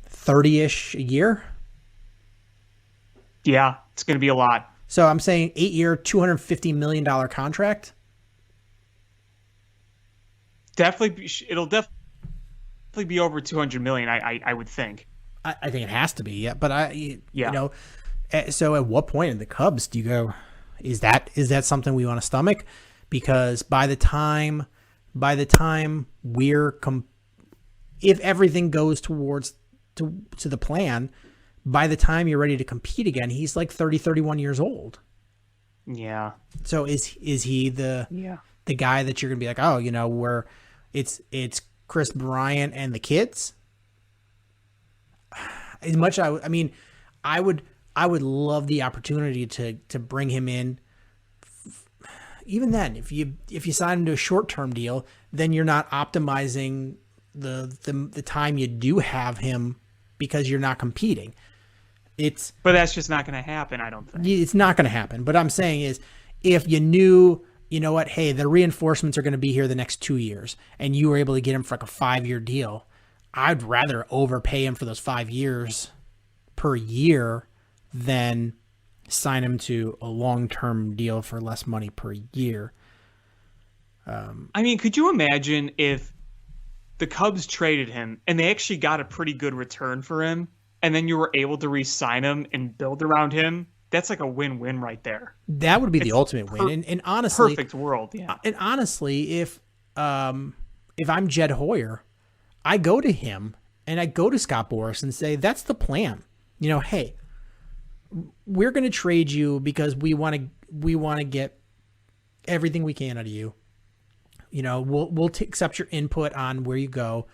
30-ish a year. Yeah, it's going to be a lot. So I'm saying 8-year, $250 million contract. It'll definitely be over 200 million. I would think. I think it has to be. Yeah, but so at what point in the Cubs do you go, is that something we want to stomach? Because by the time if everything goes towards to the plan, by the time you're ready to compete again, he's like 31 years old. Yeah. So is he the guy that you're going to be like, oh, where it's Chris Bryant and the kids? As much I would love the opportunity to bring him in. Even then, if you sign him to a short-term deal, then you're not optimizing the time you do have him because you're not competing. But that's just not going to happen, I don't think. It's not going to happen. But I'm saying is, if you knew, hey, the reinforcements are going to be here the next 2 years, and you were able to get him for like a 5-year deal, I'd rather overpay him for those 5 years per year than sign him to a long-term deal for less money per year. Could you imagine if the Cubs traded him and they actually got a pretty good return for him, and then you were able to re-sign him and build around him? That's like a win-win right there. That would be the ultimate win. And honestly, perfect world. Yeah. And honestly, if I'm Jed Hoyer, I go to him and I go to Scott Boras and say, that's the plan. Hey, we're going to trade you because we want to get everything we can out of you. We'll accept your input on where you go.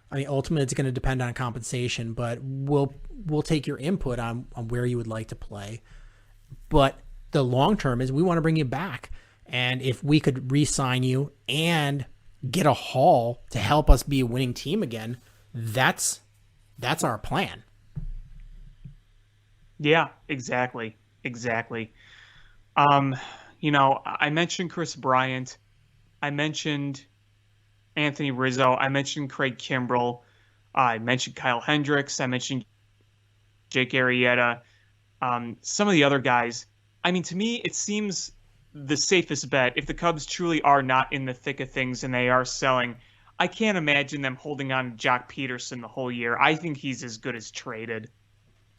Ultimately it's going to depend on compensation, but we'll take your input on where you would like to play. But the long term is we want to bring you back. And if we could re-sign you and get a haul to help us be a winning team again, that's our plan. Yeah, exactly. I mentioned Chris Bryant. I mentioned Anthony Rizzo. I mentioned Craig Kimbrell. I mentioned Kyle Hendricks. I mentioned Jake Arrieta. Some of the other guys. I mean, to me, it seems the safest bet if the Cubs truly are not in the thick of things and they are selling. I can't imagine them holding on to Jock Peterson the whole year. I think he's as good as traded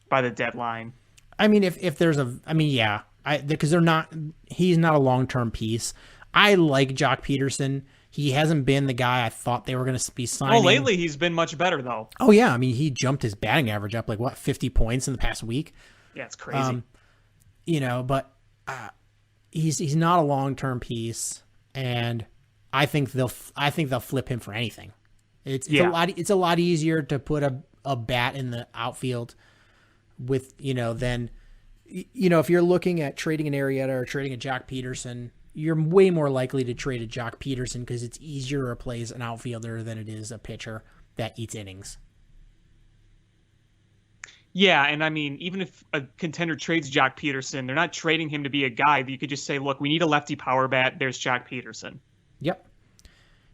by the deadline. I mean, if there's yeah, because he's not a long-term piece. I like Jock Peterson. He hasn't been the guy I thought they were going to be signing. Oh, lately he's been much better though. Oh yeah, I mean he jumped his batting average up 50 points in the past week. Yeah, it's crazy. But he's not a long-term piece, and I think they'll flip him for anything. It's a lot easier to put a bat in the outfield with than if you're looking at trading an Arrieta or trading a Jock Peterson. You're way more likely to trade a Jock Peterson because it's easier to replace an outfielder than it is a pitcher that eats innings. Yeah, and I mean, even if a contender trades Jock Peterson, they're not trading him to be a guy. You could just say, look, we need a lefty power bat. There's Jock Peterson. Yep.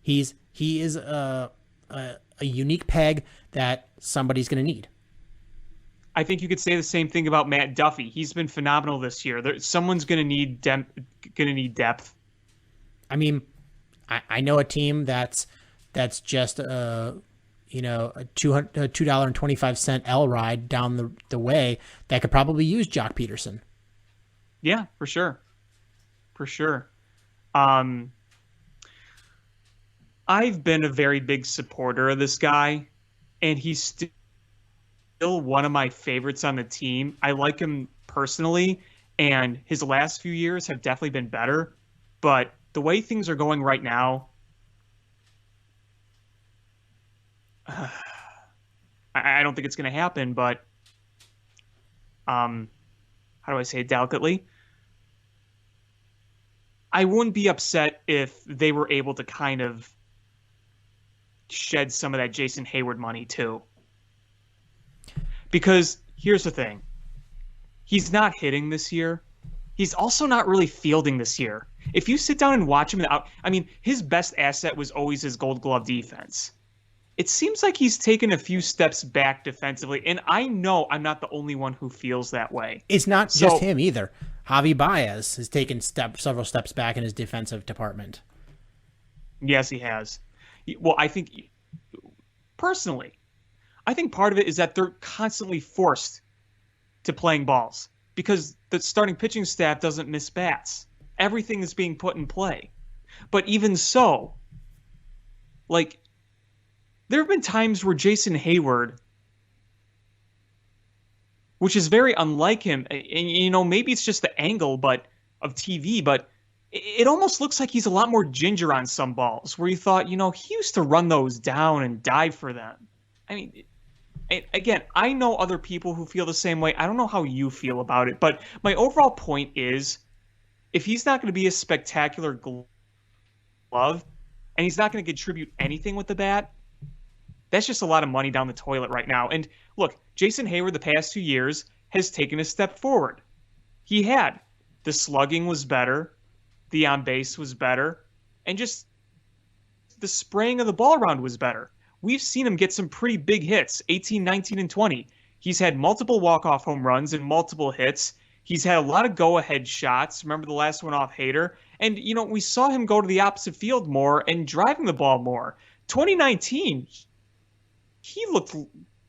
He is a unique peg that somebody's going to need. I think you could say the same thing about Matt Duffy. He's been phenomenal this year. Someone's going to need depth. I mean, I know a team that's just a $2.25 L ride down the way that could probably use Jock Peterson. Yeah, for sure. I've been a very big supporter of this guy, and he's still one of my favorites on the team. I like him personally, and his last few years have definitely been better. But the way things are going right now, I don't think it's going to happen. But how do I say it delicately? I wouldn't be upset if they were able to kind of shed some of that Jason Hayward money too. Because here's the thing. He's not hitting this year. He's also not really fielding this year. If you sit down and watch him his best asset was always his Gold Glove defense. It seems like he's taken a few steps back defensively, and I know I'm not the only one who feels that way. It's not just him either. Javi Baez has taken several steps back in his defensive department. Yes, he has. Well, I think part of it is that they're constantly forced to playing balls because the starting pitching staff doesn't miss bats. Everything is being put in play. But even so, there have been times where Jason Hayward, which is very unlike him, and maybe it's just the angle of TV, but it almost looks like he's a lot more ginger on some balls where you thought, he used to run those down and dive for them. I mean, again, I know other people who feel the same way. I don't know how you feel about it, but my overall point is if he's not going to be a spectacular glove and he's not going to contribute anything with the bat, that's just a lot of money down the toilet right now. And look, Jason Hayward the past 2 years has taken a step forward. He had. The slugging was better. The on base was better. And just the spraying of the ball around was better. We've seen him get some pretty big hits, 18, 19, and 20. He's had multiple walk-off home runs and multiple hits. He's had a lot of go-ahead shots. Remember the last one off Hader? And, we saw him go to the opposite field more and driving the ball more. 2019, he looked,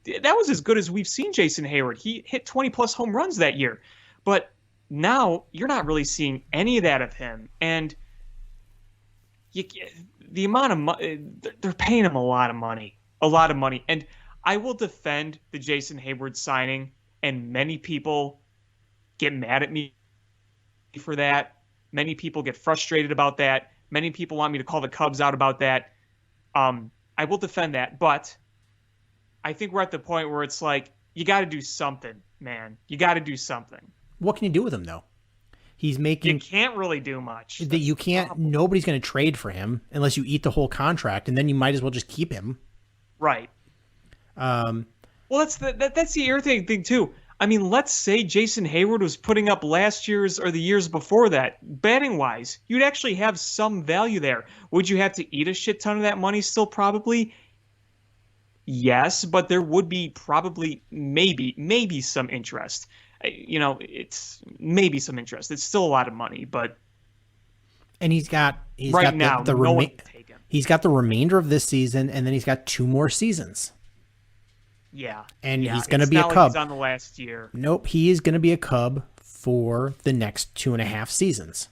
that was as good as we've seen Jason Hayward. He hit 20-plus home runs that year. But now you're not really seeing any of that of him. And the amount of money, they're paying him a lot of money. And I will defend the Jason Hayward signing, and many people get mad at me for that. Many people get frustrated about that. Many people want me to call the Cubs out about that. I will defend that, but I think we're at the point where it's like, you got to do something, man. You got to do something. What can you do with him, though? He's making... You can't really do much. You can't... Nobody's going to trade for him unless you eat the whole contract, and then you might as well just keep him. Right. Well, that's the irritating thing, too. I mean, let's say Jason Hayward was putting up last year's or the years before that, batting wise, you'd actually have some value there. Would you have to eat a shit ton of that money still? Probably. Yes, but there would be probably maybe some interest. It's maybe some interest. It's still a lot of money, but And he's got now, no one will take him. He's got the remainder of this season, and then he's got 2 more seasons. Yeah. And yeah, he's going to be a not like Cub. he's on the last year. Nope, he is going to be a Cub for the next 2.5 seasons.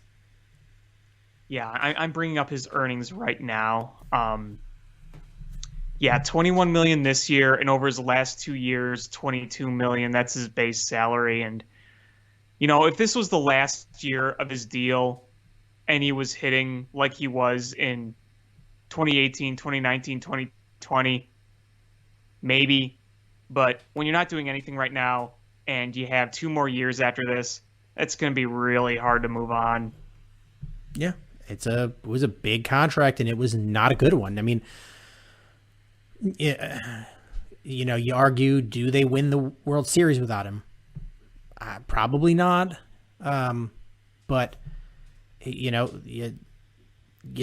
Yeah, I'm bringing up his earnings right now. Yeah, $21 million this year, and over his last 2 years, $22 million. That's his base salary. And if this was the last year of his deal, and he was hitting like he was in 2018, 2019, 2020, maybe. But when you're not doing anything right now, and you have 2 more years after this, it's going to be really hard to move on. Yeah, it was a big contract, and it was not a good one. I mean, you argue, do they win the World Series without him? Probably not. But you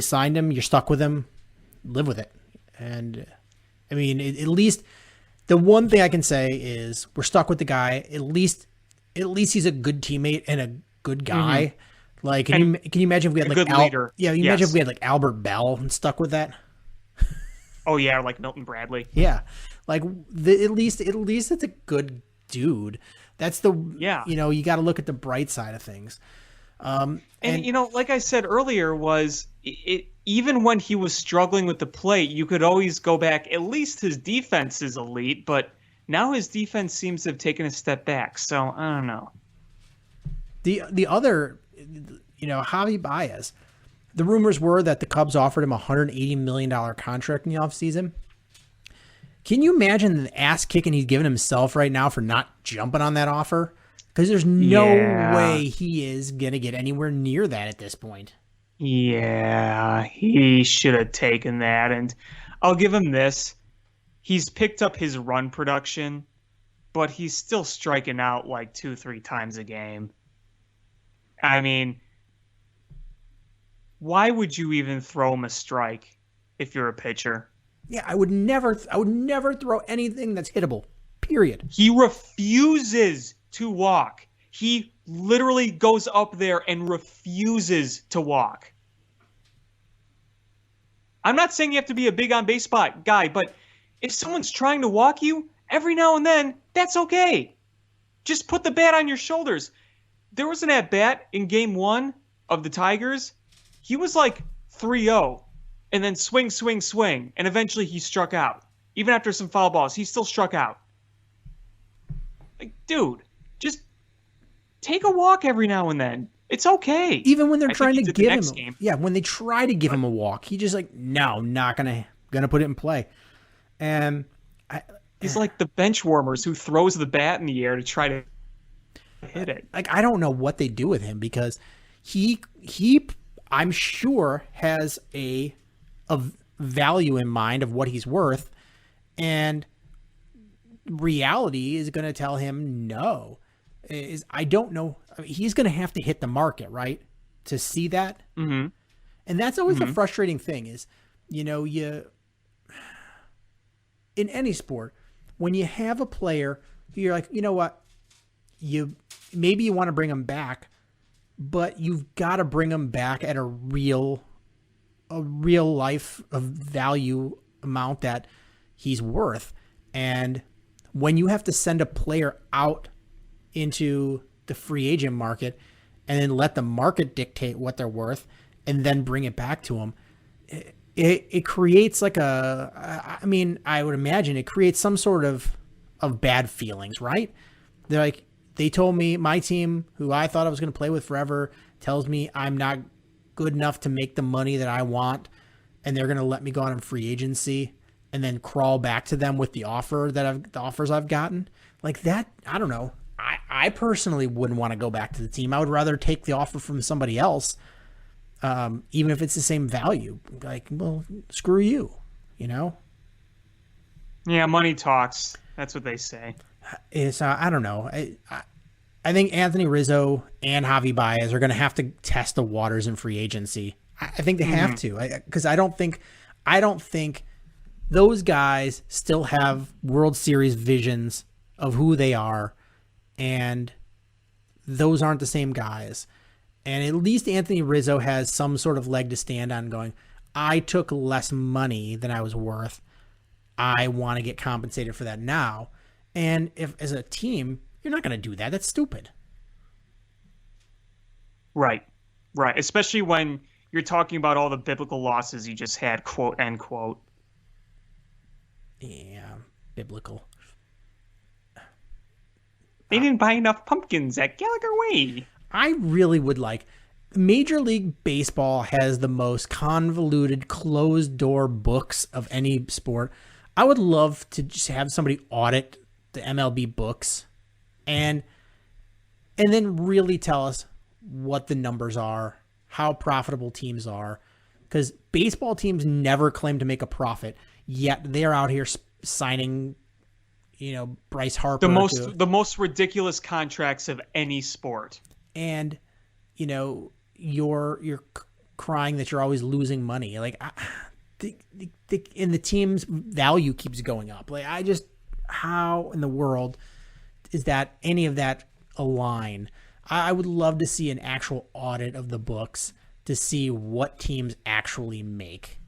signed him, you're stuck with him, live with it. And I mean, at least the one thing I can say is we're stuck with the guy. At least he's a good teammate and a good guy. Mm-hmm. Like, can you imagine if we had like good leader? Yeah, imagine if we had like Albert Bell and stuck with that. Oh yeah, like Milton Bradley. Yeah, like at least it's a good dude. That's you got to look at the bright side of things. And like I said earlier, was it even when he was struggling with the plate, you could always go back. At least his defense is elite, but now his defense seems to have taken a step back. So I don't know. The other, Javi Baez. The rumors were that the Cubs offered him a $180 million contract in the offseason. Can you imagine the ass kicking he's giving himself right now for not jumping on that offer? Because there's no way he is going to get anywhere near that at this point. Yeah, he should have taken that. And I'll give him this. He's picked up his run production, but he's still striking out like 2-3 times a game. I mean, why would you even throw him a strike if you're a pitcher? Yeah, I would never throw anything that's hittable. Period. He refuses to walk. He literally goes up there and refuses to walk. I'm not saying you have to be a big on base spot guy, but if someone's trying to walk you, every now and then, that's okay. Just put the bat on your shoulders. There was an at-bat in Game 1 of the Tigers. He was like 3-0, and then swing, and eventually he struck out. Even after some foul balls, he still struck out. Like, dude, just take a walk every now and then. It's okay. Even when they're trying to give him, game. Yeah, when they try to give him a walk, he just like, no, not gonna put it in play. And he's like the bench warmers who throws the bat in the air to try to hit it. Like, I don't know what they do with him because he I'm sure has a value in mind of what he's worth, and reality is going to tell him no. I don't know. I mean, he's going to have to hit the market, right, to see that. Mm-hmm. And that's always the frustrating thing is, you in any sport, when you have a player who you're like, you know what, maybe you want to bring him back, but you've got to bring him back at a real life of value amount that he's worth. And when you have to send a player out into the free agent market and then let the market dictate what they're worth and then bring it back to them, it creates like I would imagine it creates some sort of bad feelings, right? They're like, they told me, my team, who I thought I was going to play with forever, tells me I'm not good enough to make the money that I want, and they're going to let me go on in free agency and then crawl back to them with the offers I've gotten. Like that, I don't know. I personally wouldn't want to go back to the team. I would rather take the offer from somebody else, even if it's the same value. Like, well, screw you, Yeah, money talks. That's what they say. is I don't know. I think Anthony Rizzo and Javi Baez are going to have to test the waters in free agency. I think they have to, because I don't think those guys still have World Series visions of who they are, and those aren't the same guys. And at least Anthony Rizzo has some sort of leg to stand on going, I took less money than I was worth. I want to get compensated for that now. And if as a team, you're not going to do that. That's stupid. Right. Especially when you're talking about all the biblical losses you just had, quote, end quote. Yeah, biblical. They didn't buy enough pumpkins at Gallagher Way. I really would like... Major League Baseball has the most convoluted, closed-door books of any sport. I would love to just have somebody audit the MLB books and then really tell us what the numbers are, how profitable teams are, because baseball teams never claim to make a profit, yet they're out here signing, Bryce Harper. The most ridiculous contracts of any sport. And, you're crying that you're always losing money. Like, and the team's value keeps going up. Like, how in the world is that any of that align? I would love to see an actual audit of the books to see what teams actually make.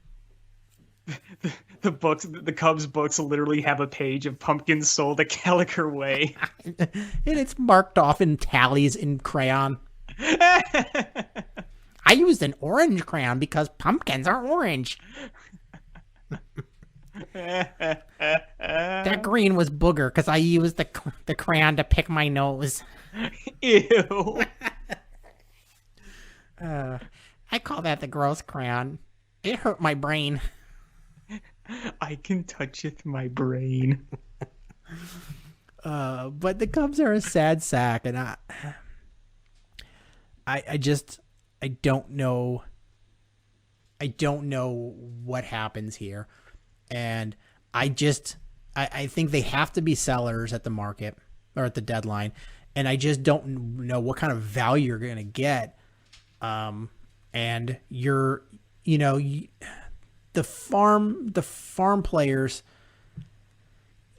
The Cubs books literally have a page of pumpkins sold at Gallagher Way. And it's marked off in tallies in crayon. I used an orange crayon because pumpkins are orange. That green was booger because I used the crayon to pick my nose. Ew. I call that the gross crayon. It hurt my brain. I can toucheth my brain. But the Cubs are a sad sack, and I don't know. I don't know what happens here. And I think they have to be sellers at the market or at the deadline. And I just don't know what kind of value you're going to get. And the farm players.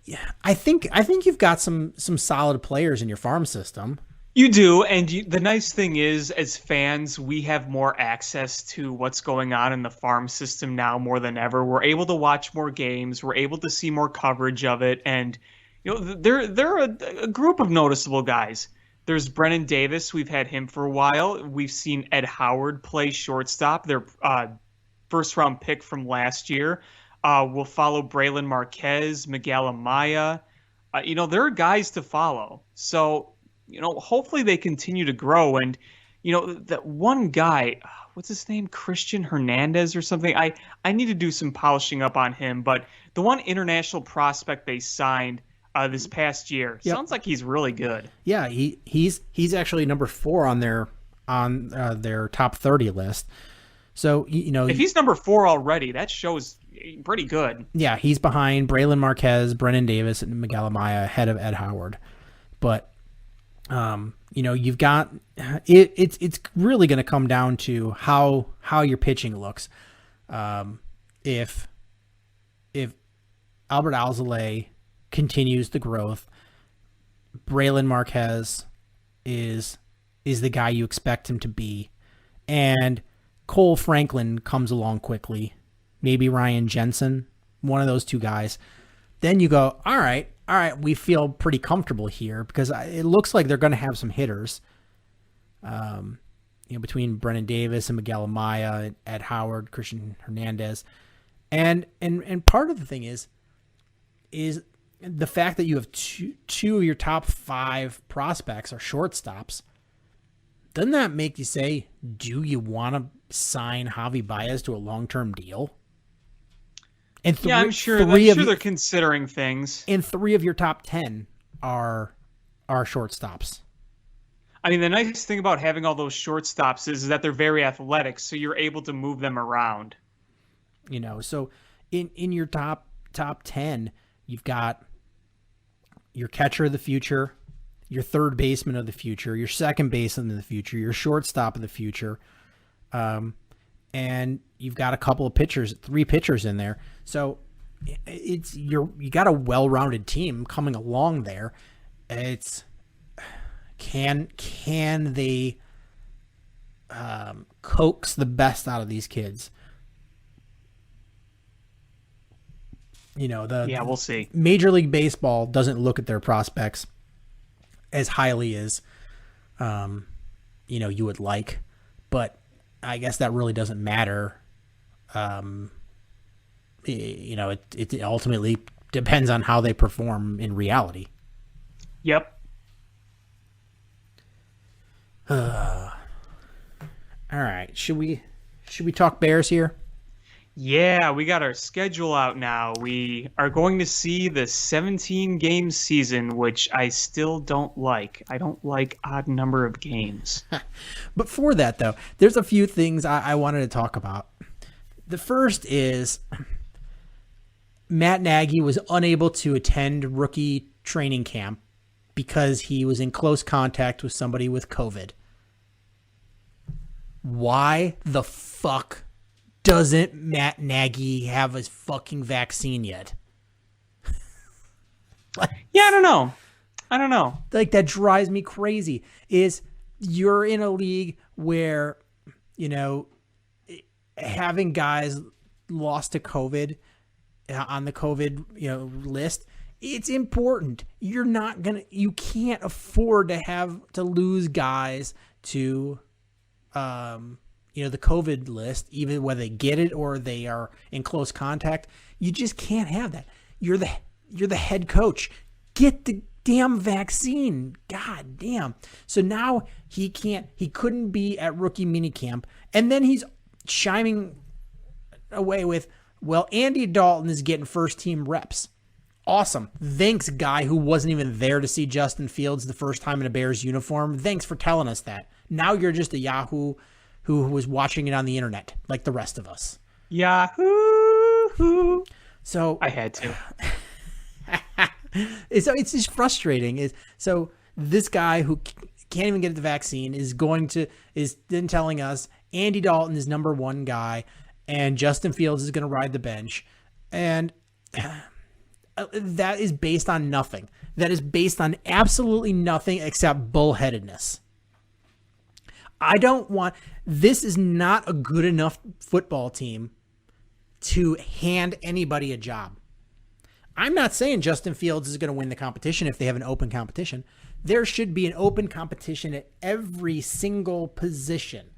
Yeah, I think you've got some solid players in your farm system. You do, and the nice thing is, as fans, we have more access to what's going on in the farm system now more than ever. We're able to watch more games. We're able to see more coverage of it, and they're a group of noticeable guys. There's Brennan Davis. We've had him for a while. We've seen Ed Howard play shortstop. Their first-round pick from last year. We'll follow Braylon Marquez, Miguel Amaya. There are guys to follow. So, hopefully they continue to grow. And, that one guy, what's his name? Christian Hernandez or something? I need to do some polishing up on him. But the one international prospect they signed this past year, sounds like he's really good. Yeah, he's actually number 4 on their top 30 list. So, if he's number 4 already, that shows pretty good. Yeah, he's behind Braylon Marquez, Brennan Davis, and Miguel Amaya, ahead of Ed Howard. But, you've got it's really going to come down to how your pitching looks. If Albert Alzolay continues the growth, Braylon Marquez is the guy you expect him to be, and Cole Franklin comes along quickly, maybe Ryan Jensen, one of those two guys, then you go, all right, we feel pretty comfortable here because it looks like they're going to have some hitters between Brennan Davis and Miguel Amaya, Ed Howard, Christian Hernandez. And part of the thing is the fact that you have two of your top 5 prospects are shortstops. Doesn't that make you say, do you want to sign Javi Baez to a long-term deal? And I'm sure they're considering things. And 3 of your top 10 are shortstops. I mean, the nice thing about having all those shortstops is that they're very athletic, so you're able to move them around. So in your top 10, you've got your catcher of the future, your third baseman of the future, your second baseman of the future, your shortstop of the future. And you've got a couple of pitchers, 3 pitchers in there. So you got a well-rounded team coming along there. It's can they coax the best out of these kids? We'll see. Major League Baseball doesn't look at their prospects as highly as you would like, but I guess that really doesn't matter. It ultimately depends on how they perform in reality. Yep. All right. Should we talk Bears here? Yeah, we got our schedule out now. We are going to see the 17-game season, which I still don't like. I don't like odd number of games. But for that, though, there's a few things I wanted to talk about. The first is Matt Nagy was unable to attend rookie training camp because he was in close contact with somebody with COVID. Why the fuck doesn't Matt Nagy have his fucking vaccine yet? Yeah, I don't know. Like, that drives me crazy. Is you're in a league where, having guys lost to COVID on the COVID, list, it's important. You can't afford to lose guys to, the COVID list, even whether they get it or they are in close contact. You just can't have that. You're the head coach. Get the damn vaccine. God damn. So now he couldn't be at rookie minicamp. And then he's chiming away with, well, Andy Dalton is getting first team reps. Awesome. Thanks, guy who wasn't even there to see Justin Fields the first time in a Bears uniform. Thanks for telling us that. Now you're just a Yahoo who was watching it on the internet like the rest of us. Yahoo! So I had to. So it's just frustrating. So this guy who can't even get the vaccine is then telling us Andy Dalton is number one guy and Justin Fields is going to ride the bench. And that is based on nothing. That is based on absolutely nothing except bullheadedness. This is not a good enough football team to hand anybody a job. I'm not saying Justin Fields is going to win the competition if they have an open competition. There should be an open competition at every single position,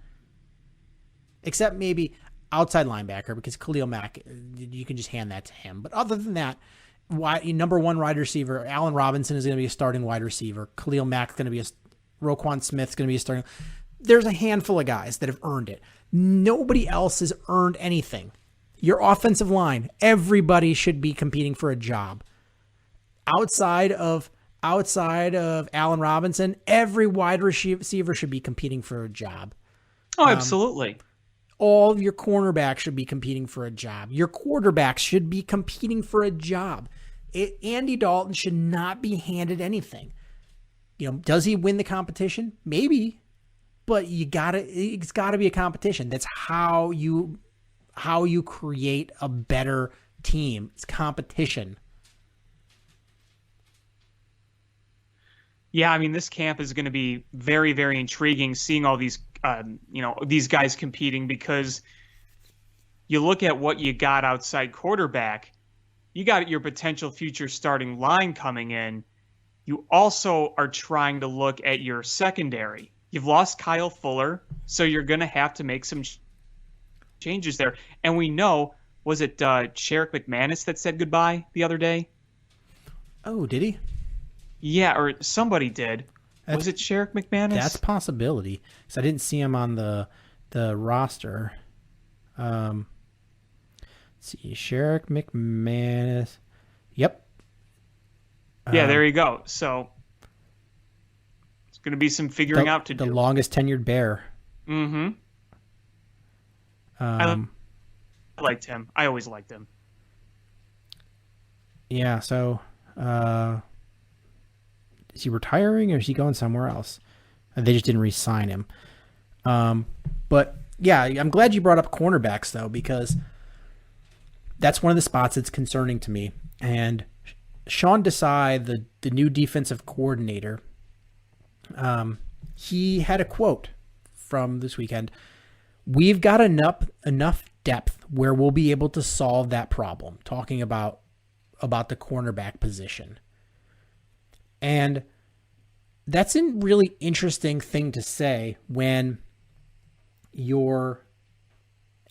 except maybe outside linebacker, because Khalil Mack, you can just hand that to him. But other than that, number one wide receiver, Allen Robinson is going to be a starting wide receiver. Khalil Mack is going to be Roquan Smith is going to be a starting. There's a handful of guys that have earned it. Nobody else has earned anything. Your offensive line, everybody should be competing for a job. Outside of Allen Robinson, every wide receiver should be competing for a job. Oh, absolutely. All of your cornerbacks should be competing for a job. Your quarterbacks should be competing for a job. Andy Dalton should not be handed anything. Does he win the competition? Maybe. But it's gotta be a competition. That's how you create a better team. It's competition. Yeah, I mean, this camp is going to be very, very intriguing, seeing all these, these guys competing, because you look at what you got outside quarterback, you got your potential future starting line coming in. You also are trying to look at your secondary. You've lost Kyle Fuller, so you're going to have to make some changes there. And we know, was it Sherrick McManus that said goodbye the other day? Oh, did he? Yeah, or somebody did. Was it Sherrick McManus? That's a possibility, because I didn't see him on the roster. Let's see, Sherrick McManus. Yep. Yeah, there you go. So it's going to be some figuring out to do. The longest tenured Bear. Mm-hmm. I liked him. I always liked him. Yeah, so Is he retiring or is he going somewhere else? They just didn't re-sign him. But yeah, I'm glad you brought up cornerbacks though, because that's one of the spots that's concerning to me. And Sean Desai, the new defensive coordinator, he had a quote from this weekend. We've got enough depth where we'll be able to solve that problem, talking about the cornerback position. And that's a really interesting thing to say when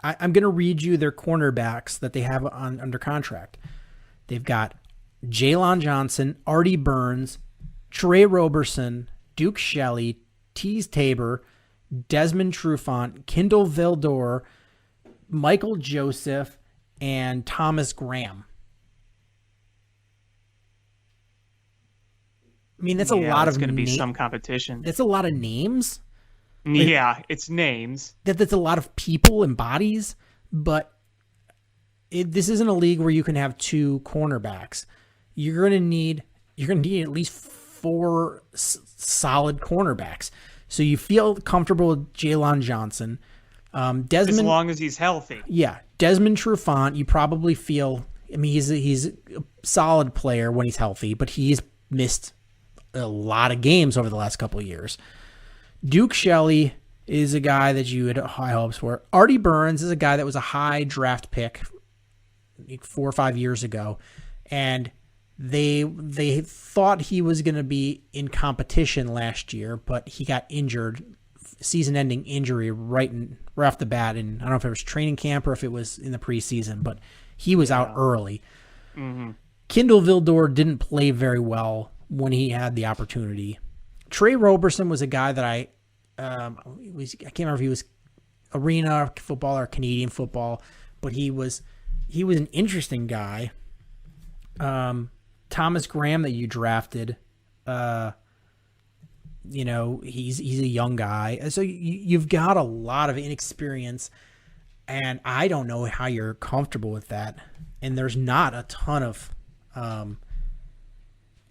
I'm going to read you their cornerbacks that they have under contract. They've got Jalen Johnson, Artie Burns, Trey Roberson, Duke Shelley, Tease Tabor, Desmond Trufant, Kendall Vildor, Michael Joseph, and Thomas Graham. I mean, that's a lot of. It's going to be some competition. That's a lot of names. Yeah, it's names. That's a lot of people and bodies, but this isn't a league where you can have two cornerbacks. You're going to need at least four solid cornerbacks. So you feel comfortable with Jalen Johnson, Desmond, as long as he's healthy. Yeah, Desmond Trufant. You probably feel. I mean, he's a solid player when he's healthy, but he's missed a lot of games over the last couple of years. Duke Shelley is a guy that you had high hopes for. Artie Burns is a guy that was a high draft pick 4 or 5 years ago, and they thought he was going to be in competition last year, but he got injured, season-ending injury right off the bat, and I don't know if it was training camp or if it was in the preseason, but he was out early. Mm-hmm. Kendall Vildor didn't play very well when he had the opportunity. Trey Roberson was a guy that I can't remember if he was arena football or Canadian football, but he was an interesting guy. Thomas Graham that you drafted, he's a young guy. So you've got a lot of inexperience, and I don't know how you're comfortable with that. And there's not a ton of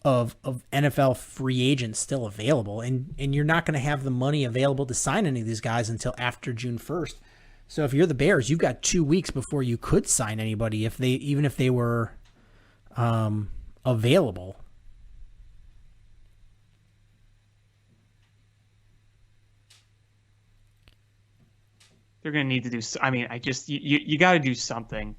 NFL free agents still available, and you're not going to have the money available to sign any of these guys until after June 1st. So if you're the Bears, you've got 2 weeks before you could sign anybody even if they were available. They're going to need to do. I mean, you got to do something.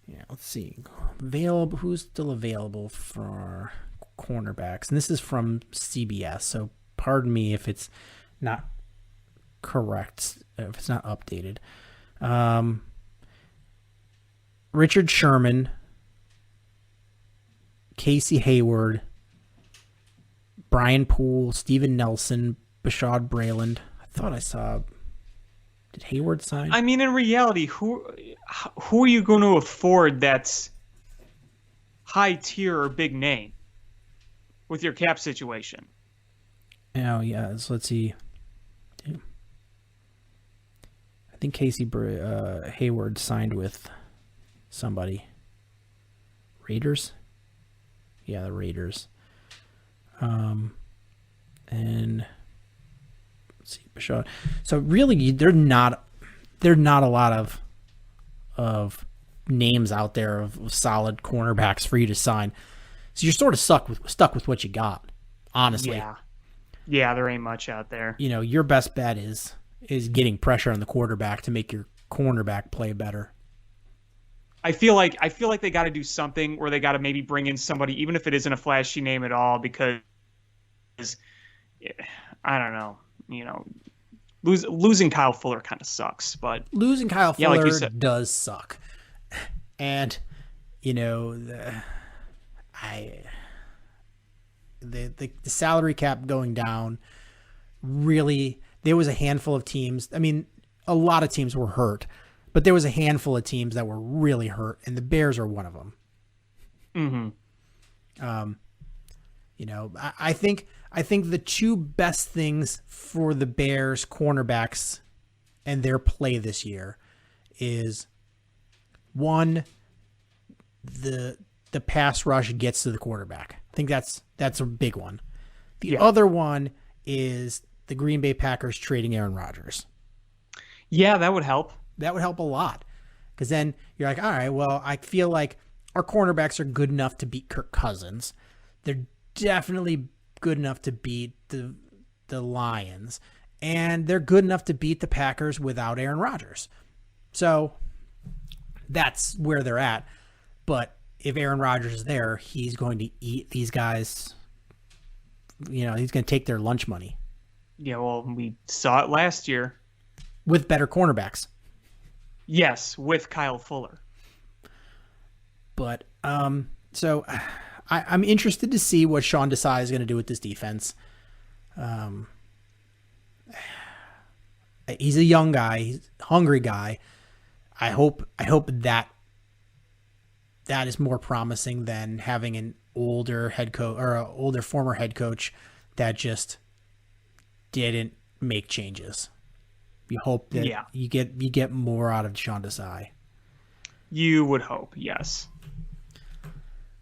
Yeah, let's see. Available. Who's still available for cornerbacks? And this is from CBS, so pardon me if it's not correct, if it's not updated. Richard Sherman, Casey Hayward, Brian Poole, Steven Nelson, Bashad Brayland. I thought I saw. Did Hayward sign? I mean, in reality, who are you going to afford that's high tier or big name with your cap situation? Oh yeah, so let's see. I think Hayward signed with somebody. Raiders? Yeah, the Raiders. And let's see, Bashad. So really, they're not a lot of names out there of solid cornerbacks for you to sign. So you're sort of stuck with what you got, honestly. Yeah, there ain't much out there. Your best bet is getting pressure on the quarterback to make your cornerback play better. I feel like they got to do something where they got to maybe bring in somebody, even if it isn't a flashy name at all, because I don't know, losing Kyle Fuller kind of sucks. But losing Kyle Fuller like you said, does suck, and the salary cap going down. Really, there was a handful of teams. I mean, a lot of teams were hurt, but there was a handful of teams that were really hurt, and the Bears are one of them. Mm-hmm. I think the two best things for the Bears cornerbacks and their play this year is, one, the pass rush gets to the quarterback. I think that's a big one. The other one is the Green Bay Packers trading Aaron Rodgers. Yeah, that would help. That would help a lot. Because then you're like, all right, well, I feel like our cornerbacks are good enough to beat Kirk Cousins. They're definitely good enough to beat the Lions. And they're good enough to beat the Packers without Aaron Rodgers. So that's where they're at. But if Aaron Rodgers is there, he's going to eat these guys. He's going to take their lunch money. Yeah, well, we saw it last year. With better cornerbacks. Yes, with Kyle Fuller. But, so I'm interested to see what Sean Desai is going to do with this defense. He's a young guy. He's a hungry guy. I hope that is more promising than having an older head coach or an older former head coach that just didn't make changes. You hope that you get more out of Sean Desai. You would hope, yes.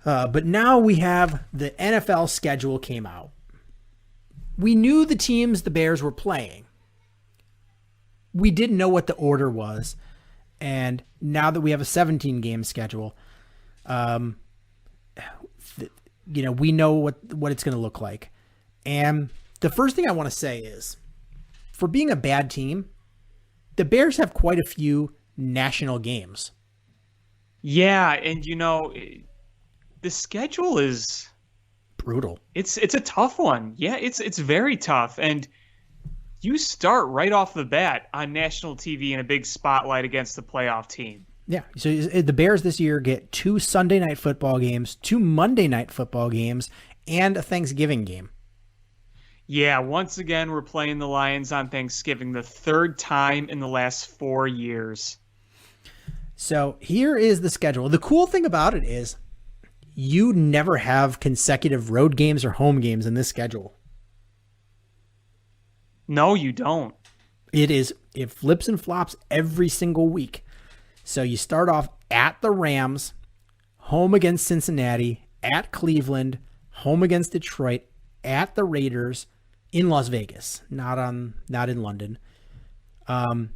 But now we have the NFL schedule came out. We knew the teams the Bears were playing. We didn't know what the order was. And now that we have a 17-game schedule, we know what it's going to look like. And the first thing I want to say is, for being a bad team, the Bears have quite a few national games. Yeah, and the schedule is brutal. It's a tough one. Yeah, it's very tough, and you start right off the bat on national TV in a big spotlight against the playoff team. Yeah, so the Bears this year get 2 Sunday night football games, 2 Monday night football games, and a Thanksgiving game. Yeah, once again, we're playing the Lions on Thanksgiving, the third time in the last 4 years. So here is the schedule. The cool thing about it is you never have consecutive road games or home games in this schedule. No, you don't. It flips and flops every single week. So you start off at the Rams, home against Cincinnati, at Cleveland, home against Detroit, at the Raiders, in Las Vegas, not in London. Home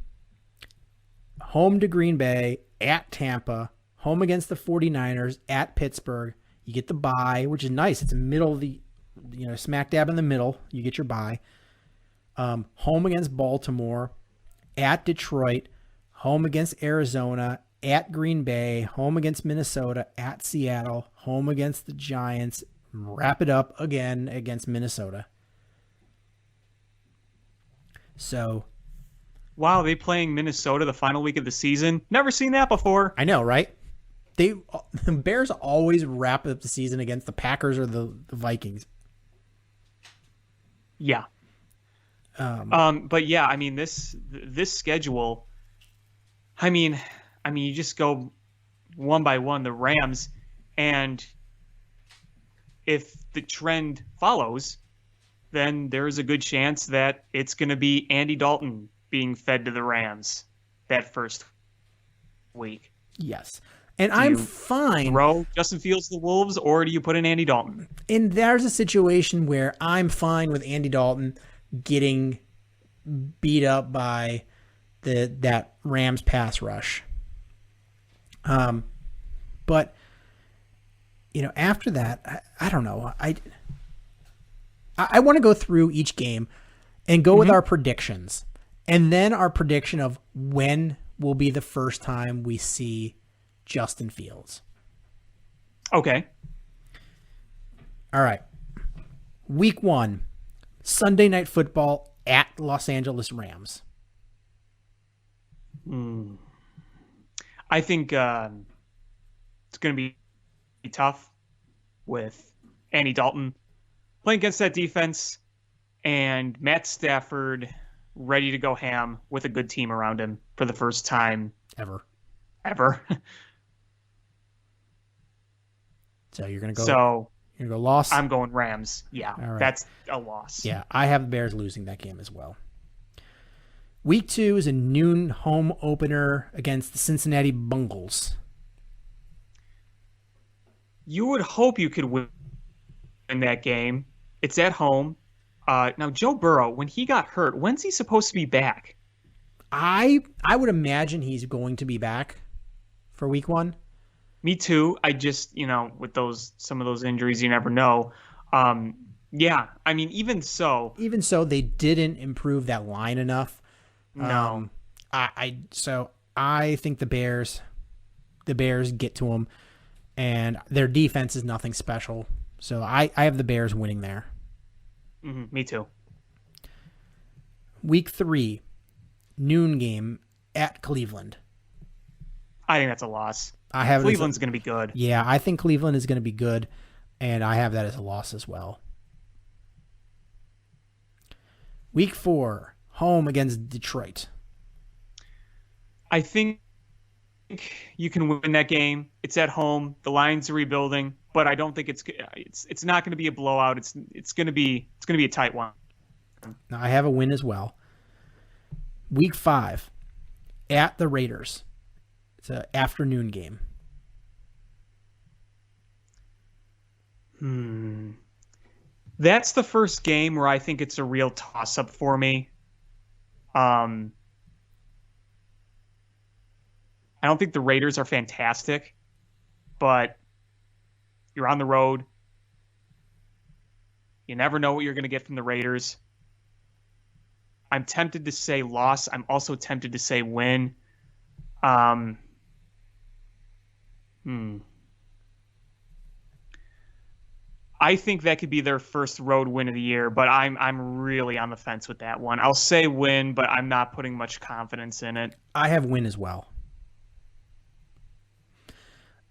to Green Bay, at Tampa, home against the 49ers, at Pittsburgh. You get the bye, which is nice. It's in the middle of the, smack dab in the middle. You get your bye. Home against Baltimore, at Detroit, home against Arizona, at Green Bay, home against Minnesota, at Seattle, home against the Giants, wrap it up again against Minnesota. So, wow, they playing Minnesota the final week of the season? Never seen that before. I know, right? The Bears always wrap up the season against the Packers or the Vikings. Yeah. But yeah, I mean this schedule. I mean, you just go one by one. The Rams, and if the trend follows, then there's a good chance that it's going to be Andy Dalton being fed to the Rams that first week. Yes. And I'm fine. Throw Justin Fields to the Wolves, or do you put in Andy Dalton? And there's a situation where I'm fine with Andy Dalton getting beat up by that Rams pass rush. But after that, I don't know. I want to go through each game and go with our predictions, and then our prediction of when will be the first time we see Justin Fields. Okay. All right. Week 1, Sunday Night Football at Los Angeles Rams. I think it's going to be tough with Andy Dalton playing against that defense and Matt Stafford ready to go ham with a good team around him for the first time ever. So you're going to go loss? I'm going Rams. Yeah, right. That's a loss. Yeah, I have the Bears losing that game as well. Week 2 is a noon home opener against the Cincinnati Bengals. You would hope you could win that game. It's at home. Now, Joe Burrow, when he got hurt, when's he supposed to be back? I would imagine he's going to be back for week 1. Me too. I just, with some of those injuries, you never know. Yeah, I mean, even so, they didn't improve that line enough. no. I think the Bears get to them, and their defense is nothing special. So I have the Bears winning there. Me too. Week 3, noon game at Cleveland. I think that's a loss. Cleveland's going to be good. Yeah, I think Cleveland is going to be good, and I have that as a loss as well. Week 4, home against Detroit. I think you can win that game. It's at home. The Lions are rebuilding, but I don't think it's not going to be a blowout. It's going to be a tight one. Now, I have a win as well. Week 5, at the Raiders. It's an afternoon game. That's the first game where I think it's a real toss-up for me. I don't think the Raiders are fantastic, but you're on the road. You never know what you're going to get from the Raiders. I'm tempted to say loss. I'm also tempted to say win. I think that could be their first road win of the year, but I'm really on the fence with that one. I'll say win, but I'm not putting much confidence in it. I have win as well.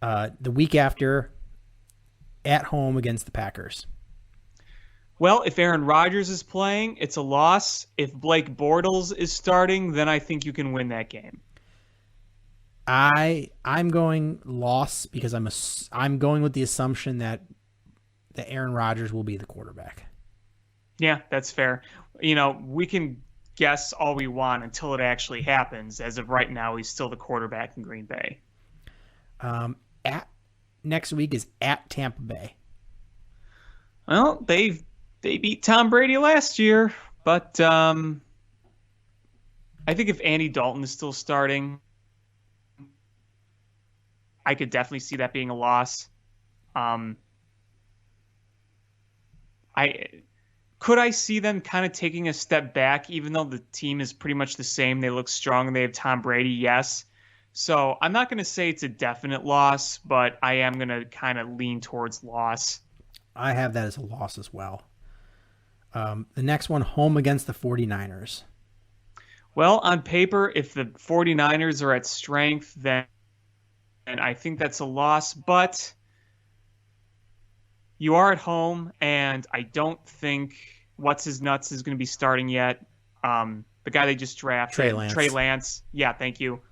The week after, at home against the Packers. Well, if Aaron Rodgers is playing, it's a loss. If Blake Bortles is starting, then I think you can win that game. I'm going loss because I'm going with the assumption that Aaron Rodgers will be the quarterback. Yeah, that's fair. We can guess all we want until it actually happens. As of right now, he's still the quarterback in Green Bay. Next week is at Tampa Bay. Well, they beat Tom Brady last year, but I think if Andy Dalton is still starting, I could definitely see that being a loss. Could I see them kind of taking a step back, even though the team is pretty much the same? They look strong and they have Tom Brady, yes. So I'm not going to say it's a definite loss, but I am going to kind of lean towards loss. I have that as a loss as well. The next one, home against the 49ers. Well, on paper, if the 49ers are at strength, then I think that's a loss. But you are at home, and I don't think What's-His-Nuts is going to be starting yet. The guy they just drafted. Trey Lance. Yeah, thank you.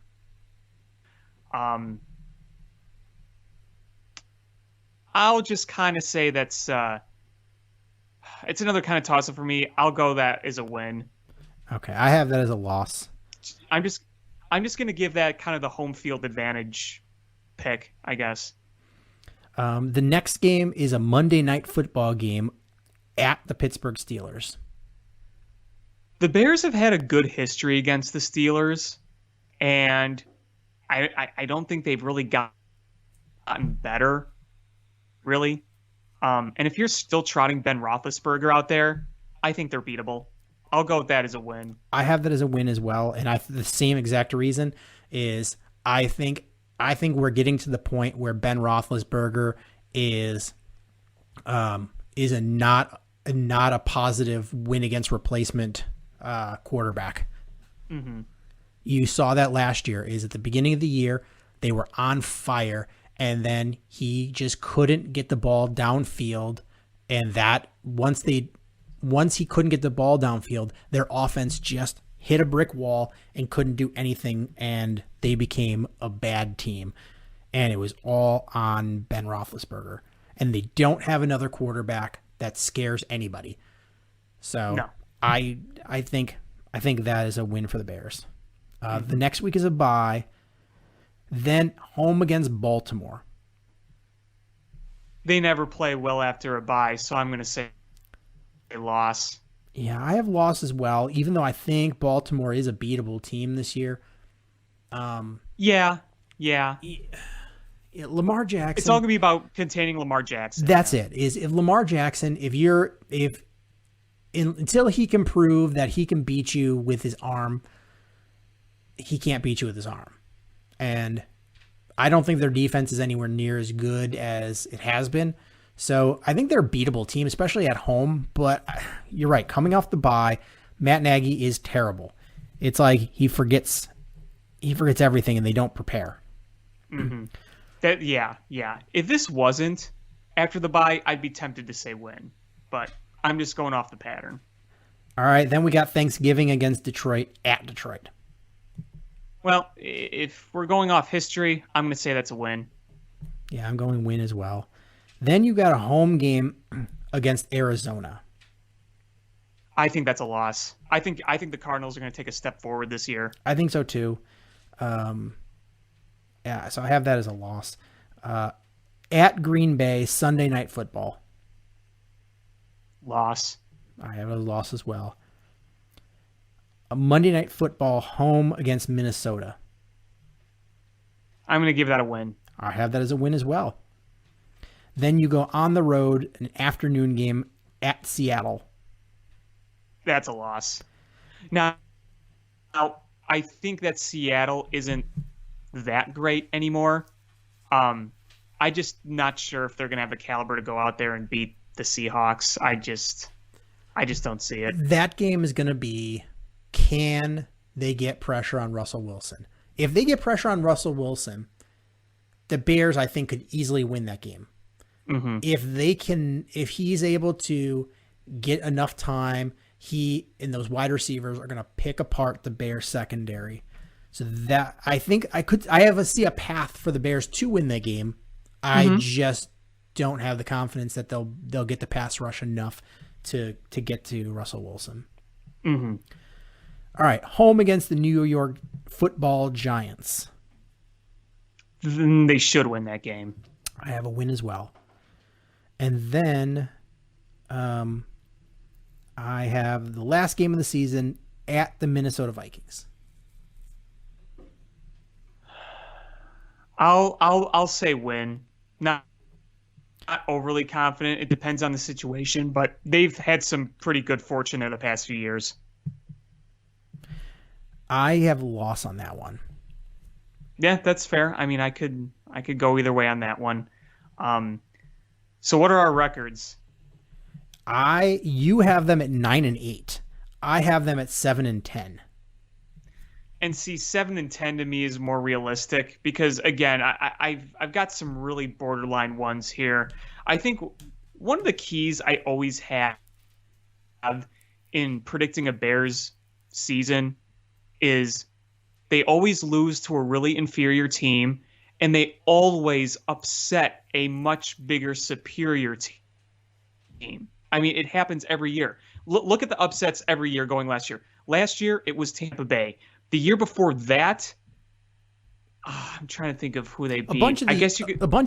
I'll just kind of say that's it's another kind of toss-up for me. I'll go that as a win. Okay, I have that as a loss. I'm just going to give that kind of the home field advantage pick, I guess. The next game is a Monday Night Football game at the Pittsburgh Steelers. The Bears have had a good history against the Steelers, and I don't think they've really gotten better, really. And if you're still trotting Ben Roethlisberger out there, I think they're beatable. I'll go with that as a win. I have that as a win as well, and the same exact reason is I think we're getting to the point where Ben Roethlisberger is not a positive win against replacement quarterback. Mm-hmm. You saw that last year. Is at the beginning of the year they were on fire, and then he just couldn't get the ball downfield, and that once he couldn't get the ball downfield, their offense just hit a brick wall and couldn't do anything, and they became a bad team. And it was all on Ben Roethlisberger. And they don't have another quarterback that scares anybody. So no. I think that is a win for the Bears. The next week is a bye. Then home against Baltimore. They never play well after a bye, so I'm going to say loss. Yeah, I have loss as well, even though I think Baltimore is a beatable team this year. Yeah. Lamar Jackson. It's all going to be about containing Lamar Jackson. That's it. Is if Lamar Jackson, until he can prove that he can beat you with his arm, he can't beat you with his arm. And I don't think their defense is anywhere near as good as it has been. So I think they're a beatable team, especially at home. But you're right. Coming off the bye, Matt Nagy is terrible. It's like he forgets everything and they don't prepare. Mm-hmm. Yeah. If this wasn't after the bye, I'd be tempted to say win. But I'm just going off the pattern. All right. Then we got Thanksgiving against Detroit at Detroit. Well, if we're going off history, I'm going to say that's a win. Yeah, I'm going win as well. Then you got a home game against Arizona. I think that's a loss. I think the Cardinals are going to take a step forward this year. I think so too. Yeah, so I have that as a loss. At Green Bay, Sunday Night Football. Loss. I have a loss as well. A Monday Night Football home against Minnesota. I'm going to give that a win. I have that as a win as well. Then you go on the road, an afternoon game at Seattle. That's a loss. Now I think that Seattle isn't that great anymore. I just not sure if they're going to have the caliber to go out there and beat the Seahawks. I just don't see it. That game is going to be, can they get pressure on Russell Wilson? If they get pressure on Russell Wilson, the Bears, I think, could easily win that game. Mm-hmm. If he's able to get enough time, he and those wide receivers are going to pick apart the Bears secondary. So that I think see a path for the Bears to win that game. I just don't have the confidence that they'll get the pass rush enough to get to Russell Wilson. Mm-hmm. All right, home against the New York Football Giants. Then they should win that game. I have a win as well. And then I have the last game of the season at the Minnesota Vikings. I'll say win. Not overly confident. It depends on the situation, but they've had some pretty good fortune in the past few years. I have a loss on that one. Yeah, that's fair. I mean, I could go either way on that one. So what are our records? You have them at 9-8. I have them at 7-10. And see, 7-10 to me is more realistic because, again, I've got some really borderline ones here. I think one of the keys I always have in predicting a Bears season is they always lose to a really inferior team, and they always upset a much bigger, superior team. I mean, it happens every year. Look at the upsets every year going last year. Last year, it was Tampa Bay. The year before that, I'm trying to think of who they beat. A bunch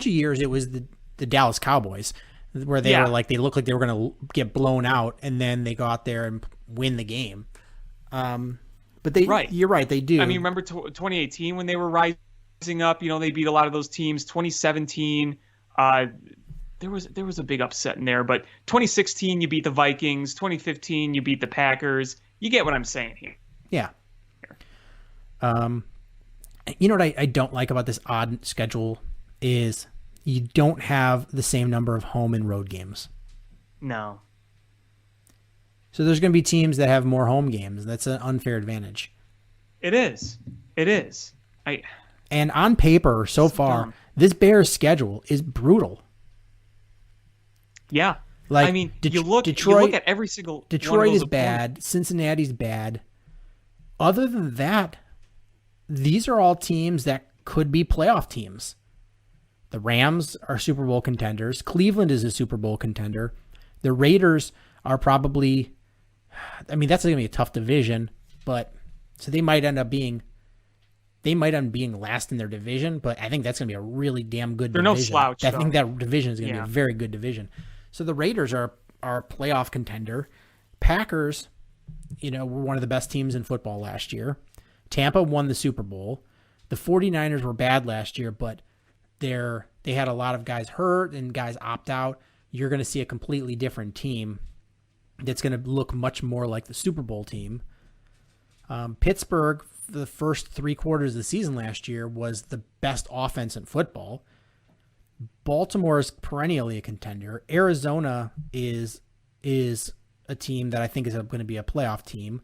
of years, it was the Dallas Cowboys, where they were like, they looked like they were going to get blown out, and then they go out there and win the game. But you're right, they do. I mean, remember 2018 when they were rising up? You know, they beat a lot of those teams. 2017, there was a big upset in there. But 2016, you beat the Vikings. 2015, you beat the Packers. You get what I'm saying here. Yeah. You know what I don't like about this odd schedule is you don't have the same number of home and road games. No. So there's going to be teams that have more home games. That's an unfair advantage. It is. And on paper, so far, dumb. this Bears schedule is brutal. Yeah. Like, I mean, you look at every single Detroit one of those is bad. Cincinnati's bad. Other than that, these are all teams that could be playoff teams. The Rams are Super Bowl contenders. Cleveland is a Super Bowl contender. The Raiders are probably, I mean, that's going to be a tough division, but so they might end up being last in their division, but I think that's going to be a really damn good division. They're no slouch. I think that division is going to be a very good division. So the Raiders are are a playoff contender. Packers, were one of the best teams in football last year. Tampa won the Super Bowl. The 49ers were bad last year, but they had a lot of guys hurt and guys opt out. You're going to see a completely different team that's going to look much more like the Super Bowl team. Pittsburgh, for the first 3 quarters of the season last year, was the best offense in football. Baltimore is perennially a contender. Arizona is a team that I think is going to be a playoff team.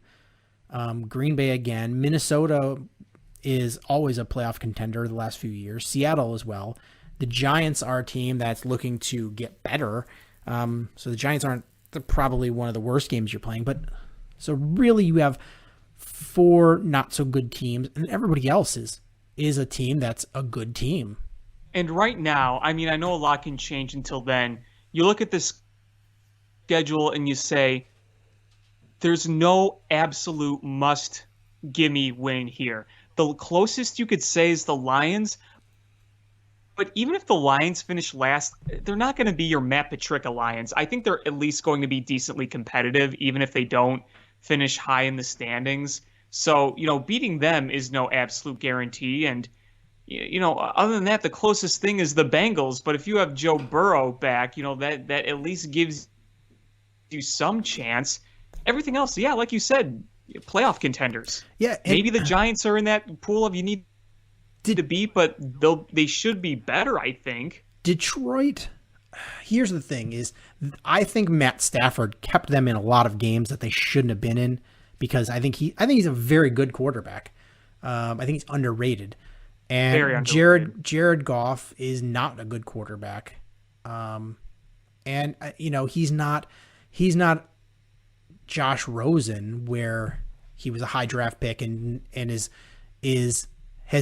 Green Bay again. Minnesota is always a playoff contender the last few years. Seattle as well. The Giants are a team that's looking to get better. So the Giants aren't probably one of the worst games you're playing. But so really you have 4 not so good teams, and everybody else is a team that's a good team. And right now, I mean, I know a lot can change until then. You look at this schedule and you say, there's no absolute must-gimme win here. The closest you could say is the Lions. But even if the Lions finish last, they're not going to be your Matt Patricia Lions. I think they're at least going to be decently competitive, even if they don't finish high in the standings. So, beating them is no absolute guarantee. And, other than that, the closest thing is the Bengals. But if you have Joe Burrow back, that at least gives you some chance. Everything else, yeah, like you said, playoff contenders. Yeah, maybe the Giants are in that pool of you need to beat, but they should be better, I think. Detroit, here's the thing, is I think Matt Stafford kept them in a lot of games that they shouldn't have been in, because I think he's a very good quarterback. I think he's underrated. And very underrated. Jared Goff is not a good quarterback. And he's not Josh Rosen, where he was a high draft pick and has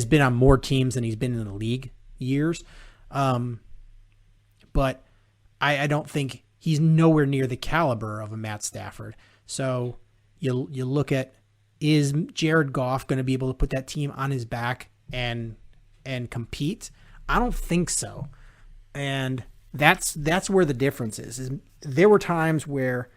been on more teams than he's been in the league years. But I don't think he's nowhere near the caliber of a Matt Stafford. So you look at, is Jared Goff going to be able to put that team on his back and compete? I don't think so. And that's where the difference is there were times where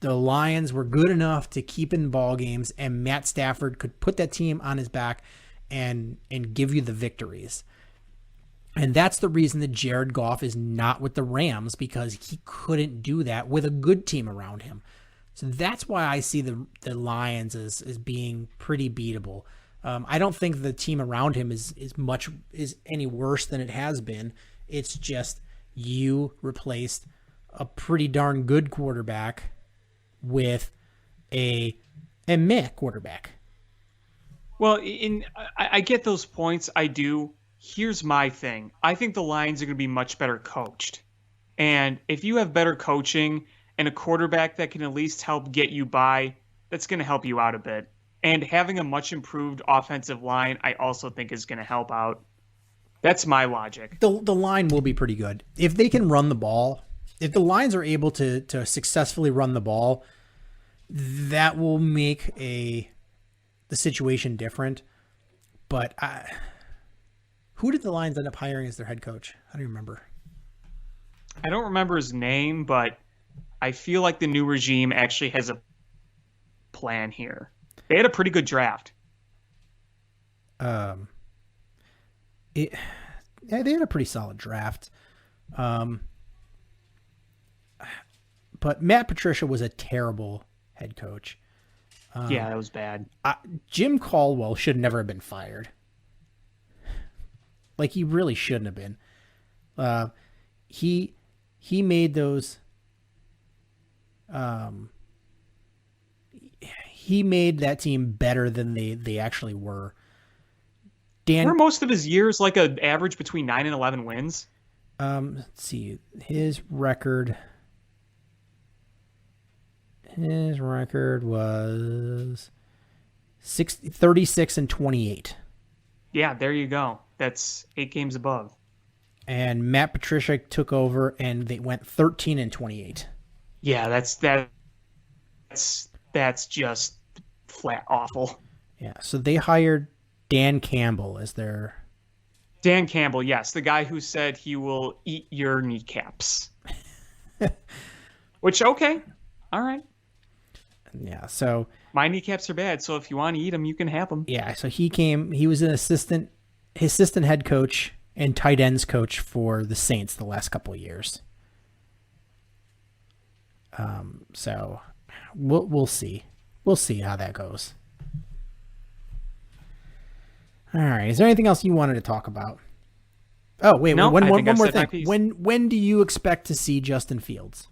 the Lions were good enough to keep in ball games, and Matt Stafford could put that team on his back and give you the victories. And that's the reason that Jared Goff is not with the Rams, because he couldn't do that with a good team around him. So that's why I see the Lions as being pretty beatable. I don't think the team around him is any worse than it has been. It's just you replaced a pretty darn good quarterback with a meh quarterback. Well, I get those points. I do. Here's my thing. I think the Lions are going to be much better coached. And if you have better coaching and a quarterback that can at least help get you by, that's going to help you out a bit. And having a much improved offensive line, I also think is going to help out. That's my logic. The line will be pretty good. If they can run the ball, if the Lions are able to successfully run the ball, that will make the situation different. But who did the Lions end up hiring as their head coach? I don't remember. I don't remember his name, but I feel like the new regime actually has a plan here. They had a pretty good draft. They had a pretty solid draft. But Matt Patricia was a terrible head coach. Yeah, that was bad. Jim Caldwell should never have been fired. Like, he really shouldn't have been. He made those. He made that team better than they actually were. Were most of his years like an average between 9 and 11 wins? Let's see. His record was 36 and 28. Yeah, there you go. That's 8 games above. And Matt Patricia took over, and they went 13 and 28. Yeah, that's just flat awful. Yeah, so they hired Dan Campbell as their... Dan Campbell, yes, the guy who said he will eat your kneecaps. Which, okay. All right. Yeah, so My kneecaps are bad, so if you want to eat them, you can have them. yeah, so he was an assistant head coach and tight ends coach for the Saints the last couple of years. So we'll see. We'll see how that goes. All right. Is there anything else you wanted to talk about? Oh, wait, No, one I think I've more said my thing. piece. When do you expect to see Justin Fields?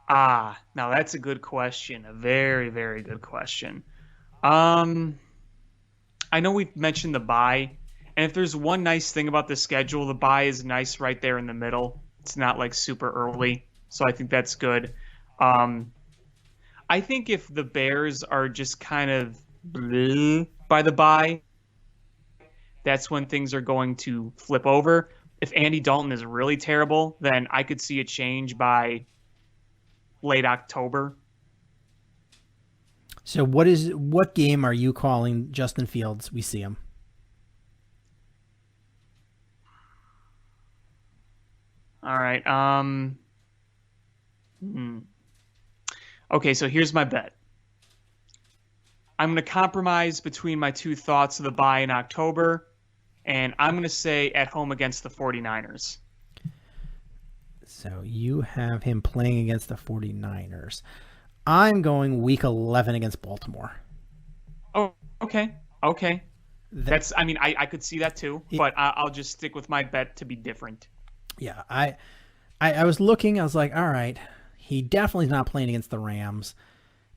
Now that's a good question. A very, very good question. I know we've mentioned the bye, and if there's one nice thing about the schedule, the bye is nice right there in the middle. It's not like super early, so I think that's good. I think if the Bears are just kind of bleh by the bye, that's when things are going to flip over. If Andy Dalton is really terrible, then I could see a change by late October. So what game are you calling Justin Fields? We see him. All right. Okay, so here's my bet. I'm going to compromise between my two thoughts of the bye in October, and I'm going to say at home against the 49ers. So you have him playing against the 49ers. I'm going week 11 against Baltimore. Oh, okay. I could see that too, but I'll just stick with my bet to be different. Yeah, I was looking. I was like, all right, he definitely is not playing against the Rams.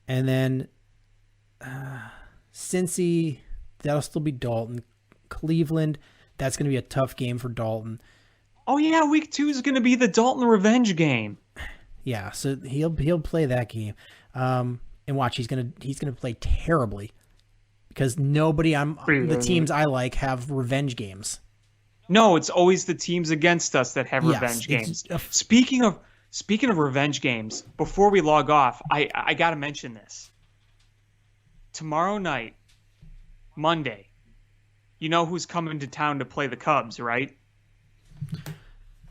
And then Cincy, that'll still be Dalton. Cleveland, that's going to be a tough game for Dalton. Oh yeah, week 2 is going to be the Dalton revenge game. Yeah, so he'll play that game. And watch, he's gonna play terribly because nobody on the teams I like have revenge games. No, it's always the teams against us that have Yes, revenge games. Speaking of revenge games, before we log off, I got to mention this. Tomorrow night, Monday, you know who's coming to town to play the Cubs, right?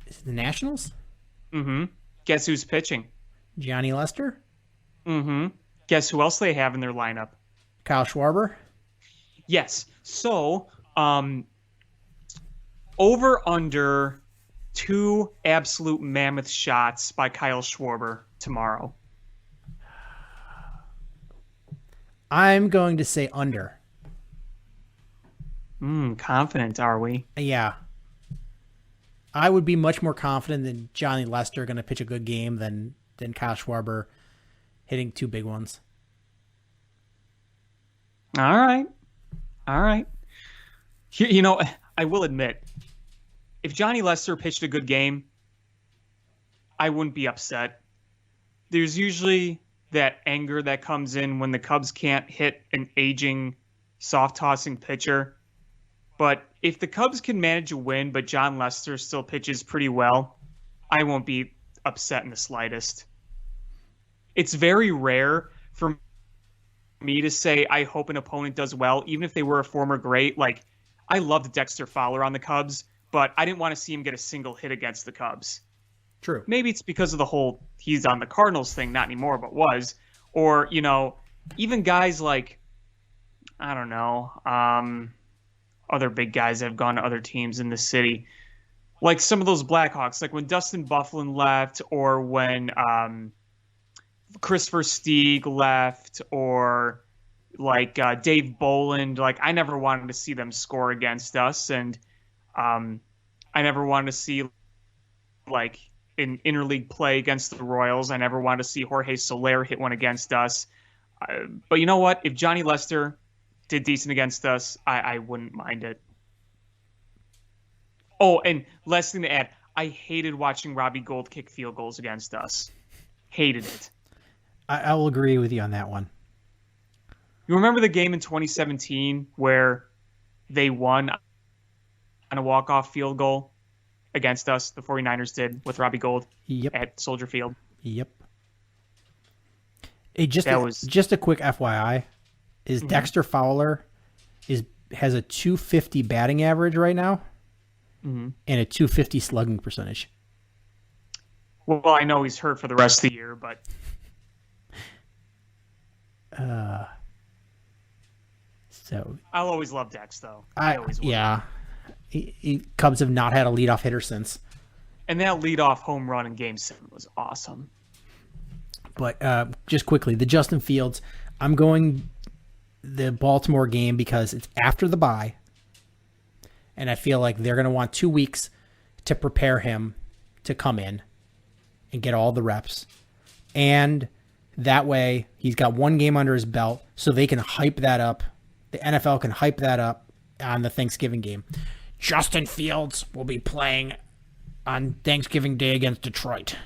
Is it the Nationals? Mm-hmm. Guess who's pitching? Johnny Lester? Mm-hmm. Guess who else they have in their lineup? Kyle Schwarber? Yes. So, over under 2 absolute mammoth shots by Kyle Schwarber tomorrow. I'm going to say under. Confident, are we? Yeah. I would be much more confident than Johnny Lester going to pitch a good game than Kyle Schwarber hitting 2 big ones. All right. You know, I will admit, if Johnny Lester pitched a good game, I wouldn't be upset. There's usually that anger that comes in when the Cubs can't hit an aging, soft-tossing pitcher. But if the Cubs can manage a win, but John Lester still pitches pretty well, I won't be upset in the slightest. It's very rare for me to say I hope an opponent does well, even if they were a former great. Like, I loved Dexter Fowler on the Cubs, but I didn't want to see him get a single hit against the Cubs. True. Maybe it's because of the whole he's on the Cardinals thing, not anymore, but was. Or, you know, even guys like, I don't know, other big guys that have gone to other teams in the city. Like some of those Blackhawks, like when Dustin Byfuglien left, or when Christopher Stieg left, or like Dave Boland. Like, I never wanted to see them score against us, and I never wanted to see, like, in interleague play against the Royals. I never wanted to see Jorge Soler hit one against us. But you know what? If Johnny Lester did decent against us, I wouldn't mind it. Oh, and last thing to add, I hated watching Robbie Gould kick field goals against us. Hated it. I will agree with you on that one. You remember the game in 2017 where they won on a walk-off field goal against us, the 49ers did, with Robbie Gould at Soldier Field? Yep. Hey, just a quick FYI, is Dexter Fowler has a 250 batting average right now and a 250 slugging percentage. Well, I know he's hurt for the rest of the year, but So I'll always love Dex, though. I always will. Yeah. Cubs have not had a leadoff hitter since. And that leadoff home run in Game 7 was awesome. But just quickly, the Justin Fields, I'm going the Baltimore game because it's after the bye, and I feel like they're going to want 2 weeks to prepare him to come in and get all the reps. And that way, he's got one game under his belt, so they can hype that up. The NFL can hype that up on the Thanksgiving game. Justin Fields will be playing on Thanksgiving Day against Detroit.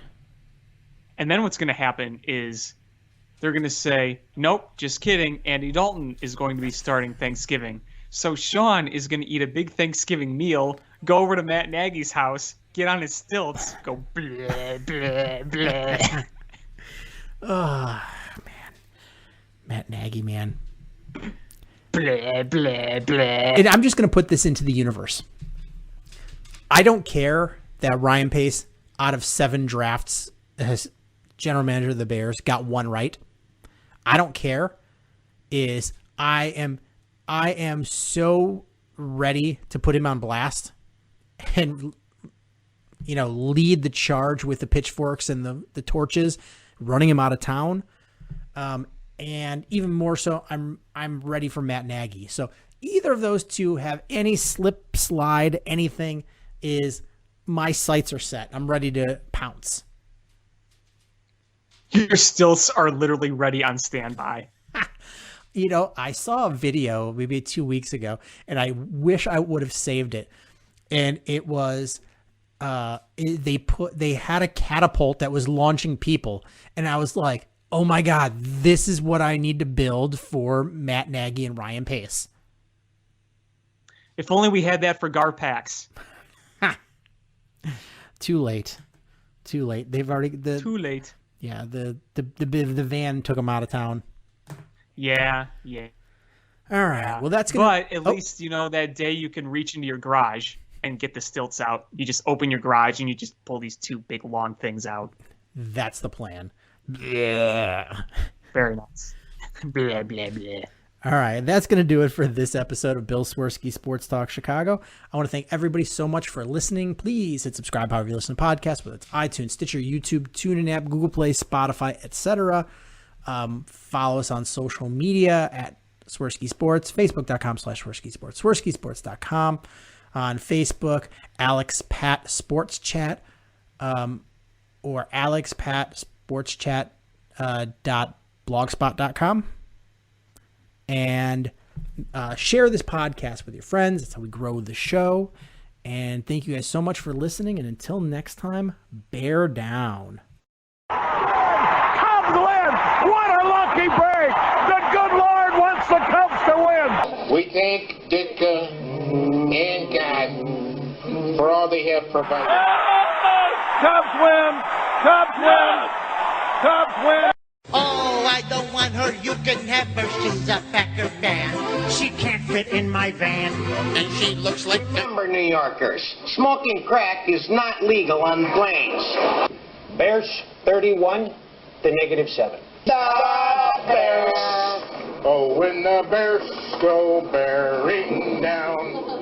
And then what's going to happen is they're going to say, nope, just kidding. Andy Dalton is going to be starting Thanksgiving. So Sean is going to eat a big Thanksgiving meal, go over to Matt Nagy's house, get on his stilts, go blah, blah, blah. Oh, man. Matt Nagy, man. Blah, blah, blah. And I'm just going to put this into the universe. I don't care that Ryan Pace, out of 7 drafts, as general manager of the Bears, got 1 right. I don't care. I am so ready to put him on blast and, lead the charge with the pitchforks and the torches, running him out of town. And even more so, I'm ready for Matt Nagy. So either of those two have any slip, slide, anything, my sights are set. I'm ready to pounce. Your stilts are literally ready on standby. I saw a video maybe 2 weeks ago, and I wish I would have saved it. And it was they had a catapult that was launching people, and I was like, oh my God, this is what I need to build for Matt Nagy and Ryan Pace. If only we had that for Garpax. Too late. They've already too late. Yeah, the van took them out of town. Yeah. All right. Yeah. Well, that's gonna. But at least that day you can reach into your garage and get the stilts out. You just open your garage and you just pull these 2 big long things out. That's the plan. Yeah. Very nice. Blah blah blah. All right, that's going to do it for this episode of Bill Swerski Sports Talk Chicago. I want to thank everybody so much for listening. Please hit subscribe however you listen to podcasts, whether it's iTunes, Stitcher, YouTube, TuneIn app, Google Play, Spotify, etc. Follow us on social media at Swerski Sports, Facebook.com/Swerski Sports, SwerskiSports.com. On Facebook, Alex Pat Sports Chat, or Alex Pat Sports Chat .blogspot.com. And share this podcast with your friends. That's how we grow the show. And thank you guys so much for listening. And until next time, bear down. Cubs win! What a lucky break! The good Lord wants the Cubs to win! We thank Ditka and God for all they have provided. Cubs win! Cubs win! Cubs win! Oh, I don't want her. You can have her. She's a Packer fan. She can't fit in my van. And she looks like number New Yorkers. Smoking crack is not legal on planes. Bears 31 to -7. The Bears! Oh, when the Bears go bearing down.